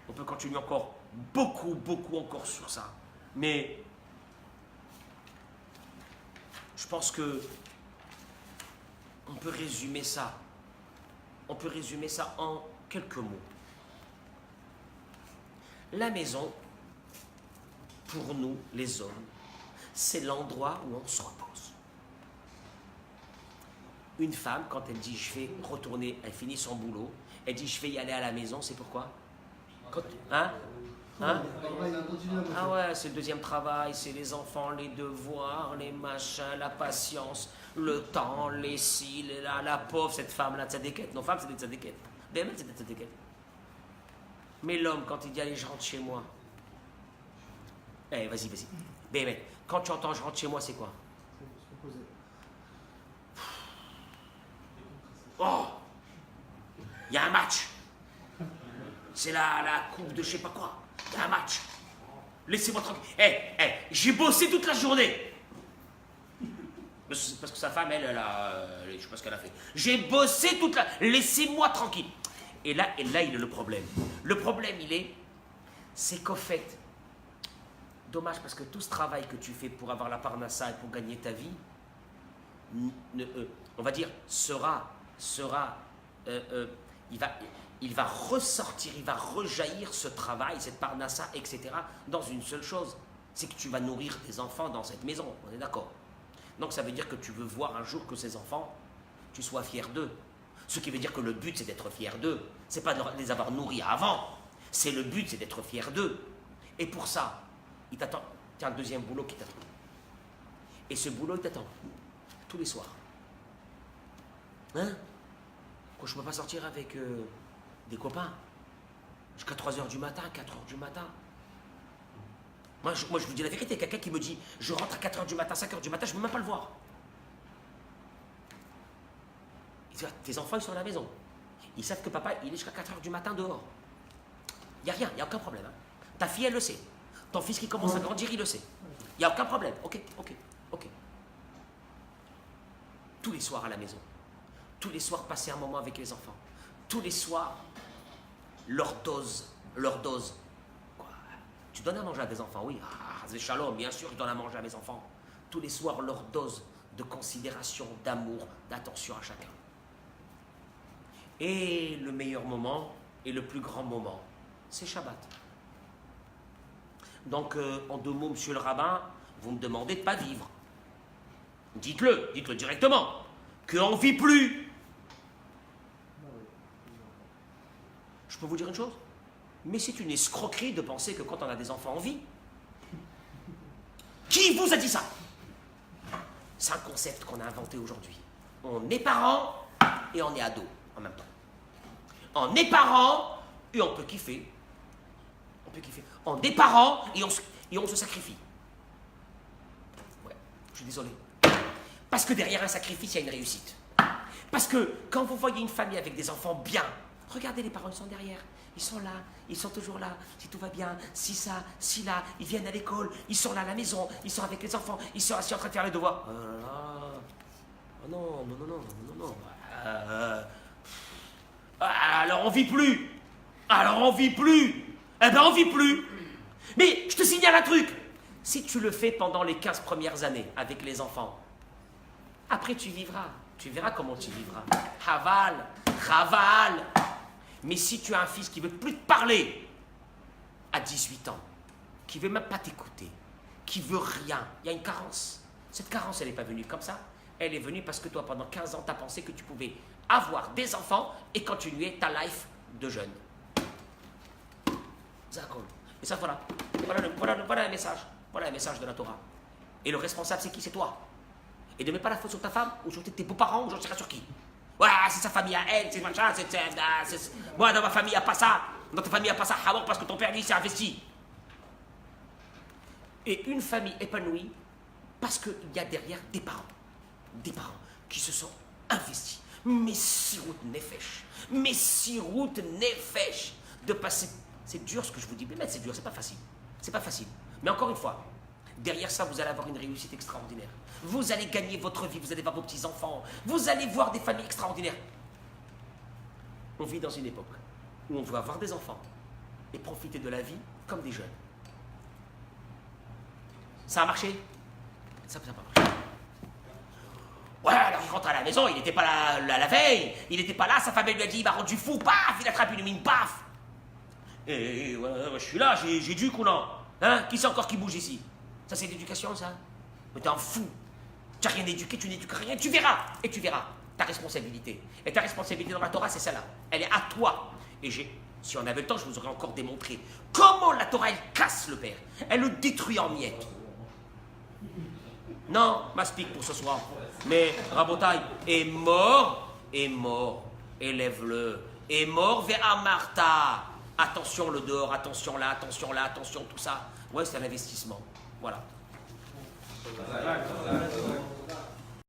On peut continuer encore beaucoup encore sur ça. Mais je pense que on peut résumer ça. On peut résumer ça en quelques mots. La maison, pour nous, les hommes, c'est l'endroit où on se repose. Une femme, quand elle dit je vais retourner, elle finit son boulot, elle dit je vais y aller à la maison, c'est pourquoi? Hein? Ah ouais, c'est le deuxième travail, c'est les enfants, les devoirs, les machins, la patience, le temps, les cils, la pauvre, cette femme-là, tzadékette. Nos femmes, c'est des tzadékettes. Ben, c'est des tzadékettes. Mais l'homme, quand il dit allez, je rentre chez moi. Eh, vas-y. Ben, quand tu entends je rentre chez moi, c'est quoi? Oh, il y a un match. C'est la coupe de je sais pas quoi. Il y a un match. Laissez-moi tranquille. J'ai bossé toute la journée. Parce que sa femme, elle je sais pas ce qu'elle a fait. J'ai bossé toute la... Laissez-moi tranquille. Et là, il est le problème. Le problème, c'est qu'au fait, dommage parce que tout ce travail que tu fais pour avoir la parnassa et pour gagner ta vie, on va dire, il va ressortir, il va rejaillir ce travail, cette parnassa, etc. dans une seule chose, c'est que tu vas nourrir tes enfants dans cette maison, on est d'accord? Donc ça veut dire que tu veux voir un jour que ces enfants, tu sois fier d'eux. Ce qui veut dire que le but c'est d'être fier d'eux, c'est pas de les avoir nourris avant, le but c'est d'être fier d'eux. Et pour ça, il t'attend, tu as un deuxième boulot qui t'attend. Et ce boulot il t'attend, tous les soirs. Hein? Quoi, je ne peux pas sortir avec des copains jusqu'à 3h du matin, 4h du matin. Moi, je vous dis la vérité, quelqu'un qui me dit je rentre à 4h du matin, 5h du matin, je ne peux même pas le voir. Tes enfants, ils sont à la maison. Ils savent que papa, il est jusqu'à 4h du matin dehors. Il n'y a rien, il n'y a aucun problème. Hein. Ta fille, elle le sait. Ton fils qui commence à grandir, il le sait. Il n'y a aucun problème. Ok. Tous les soirs à la maison. Tous les soirs, passer un moment avec les enfants. Tous les soirs, leur dose. Quoi? Tu donnes à manger à tes enfants, oui. C'est shalom, bien sûr, je donne à manger à mes enfants. Tous les soirs, leur dose de considération, d'amour, d'attention à chacun. Et le meilleur moment, et le plus grand moment, c'est Shabbat. Donc, en deux mots, monsieur le rabbin, vous me demandez de ne pas vivre. Dites-le directement, qu'on ne vit plus. Je peux vous dire une chose? Mais c'est une escroquerie de penser que quand on a des enfants, on vit. Qui vous a dit ça? C'est un concept qu'on a inventé aujourd'hui. On est parent et on est ado en même temps. On est parent et on peut kiffer. On est parent et on se sacrifie. Ouais, je suis désolé. Parce que derrière un sacrifice, il y a une réussite. Parce que quand vous voyez une famille avec des enfants bien, regardez, les parents, ils sont derrière. Ils sont là, ils sont toujours là, si tout va bien, si ça, si là, ils viennent à l'école, ils sont là à la maison, ils sont avec les enfants, ils sont assis en train de faire les devoirs. Non. Alors on vit plus. Eh ben on vit plus. Mais je te signale un truc. Si tu le fais pendant les 15 premières années avec les enfants, après tu vivras. Tu verras comment tu vivras. Raval. Mais si tu as un fils qui ne veut plus te parler à 18 ans, qui ne veut même pas t'écouter, qui ne veut rien, il y a une carence. Cette carence, elle n'est pas venue comme ça. Elle est venue parce que toi, pendant 15 ans, tu as pensé que tu pouvais avoir des enfants et continuer ta life de jeune. D'accord. Et ça, voilà. Voilà le message. Voilà le message de la Torah. Et le responsable, c'est qui? C'est toi. Et ne mets pas la faute sur ta femme, ou sur tes beaux-parents, ou j'en sais pas sur qui. Ouais, c'est sa famille à elle, c'est machin, moi, dans ma famille, il n'y a pas ça. Dans ta famille, il n'y a pas ça, parce que ton père, lui, s'est investi. Et une famille épanouie, parce qu'il y a derrière des parents qui se sont investis. Messirut nefesh, de passer. C'est dur ce que je vous dis, mais c'est dur, c'est pas facile. C'est pas facile. Mais encore une fois, derrière ça, vous allez avoir une réussite extraordinaire. Vous allez gagner votre vie, vous allez voir vos petits-enfants, vous allez voir des familles extraordinaires. On vit dans une époque où on veut avoir des enfants et profiter de la vie comme des jeunes. Ça a marché? Ça n'a pas marché. Ouais, alors il rentre à la maison, il n'était pas là la veille, il n'était pas là, sa femme lui a dit, il m'a rendu fou, paf, il attrape une mine, paf. Et ouais, je suis là, j'ai du coup, non. Hein? Qui c'est encore qui bouge ici? Ça, c'est l'éducation, ça? Mais t'es un fou. Tu n'as rien éduqué, tu n'éduques rien, tu verras. Et tu verras ta responsabilité. Et ta responsabilité dans la Torah, c'est celle-là. Elle est à toi. Et si on avait le temps, je vous aurais encore démontré comment la Torah, elle casse le père. Elle le détruit en miettes. Non, m'aspique pour ce soir. Mais Rabotai est mort, élève-le. Est mort vers Amarta. Attention le dehors, attention là, attention tout ça. Ouais, c'est un investissement. Voilà.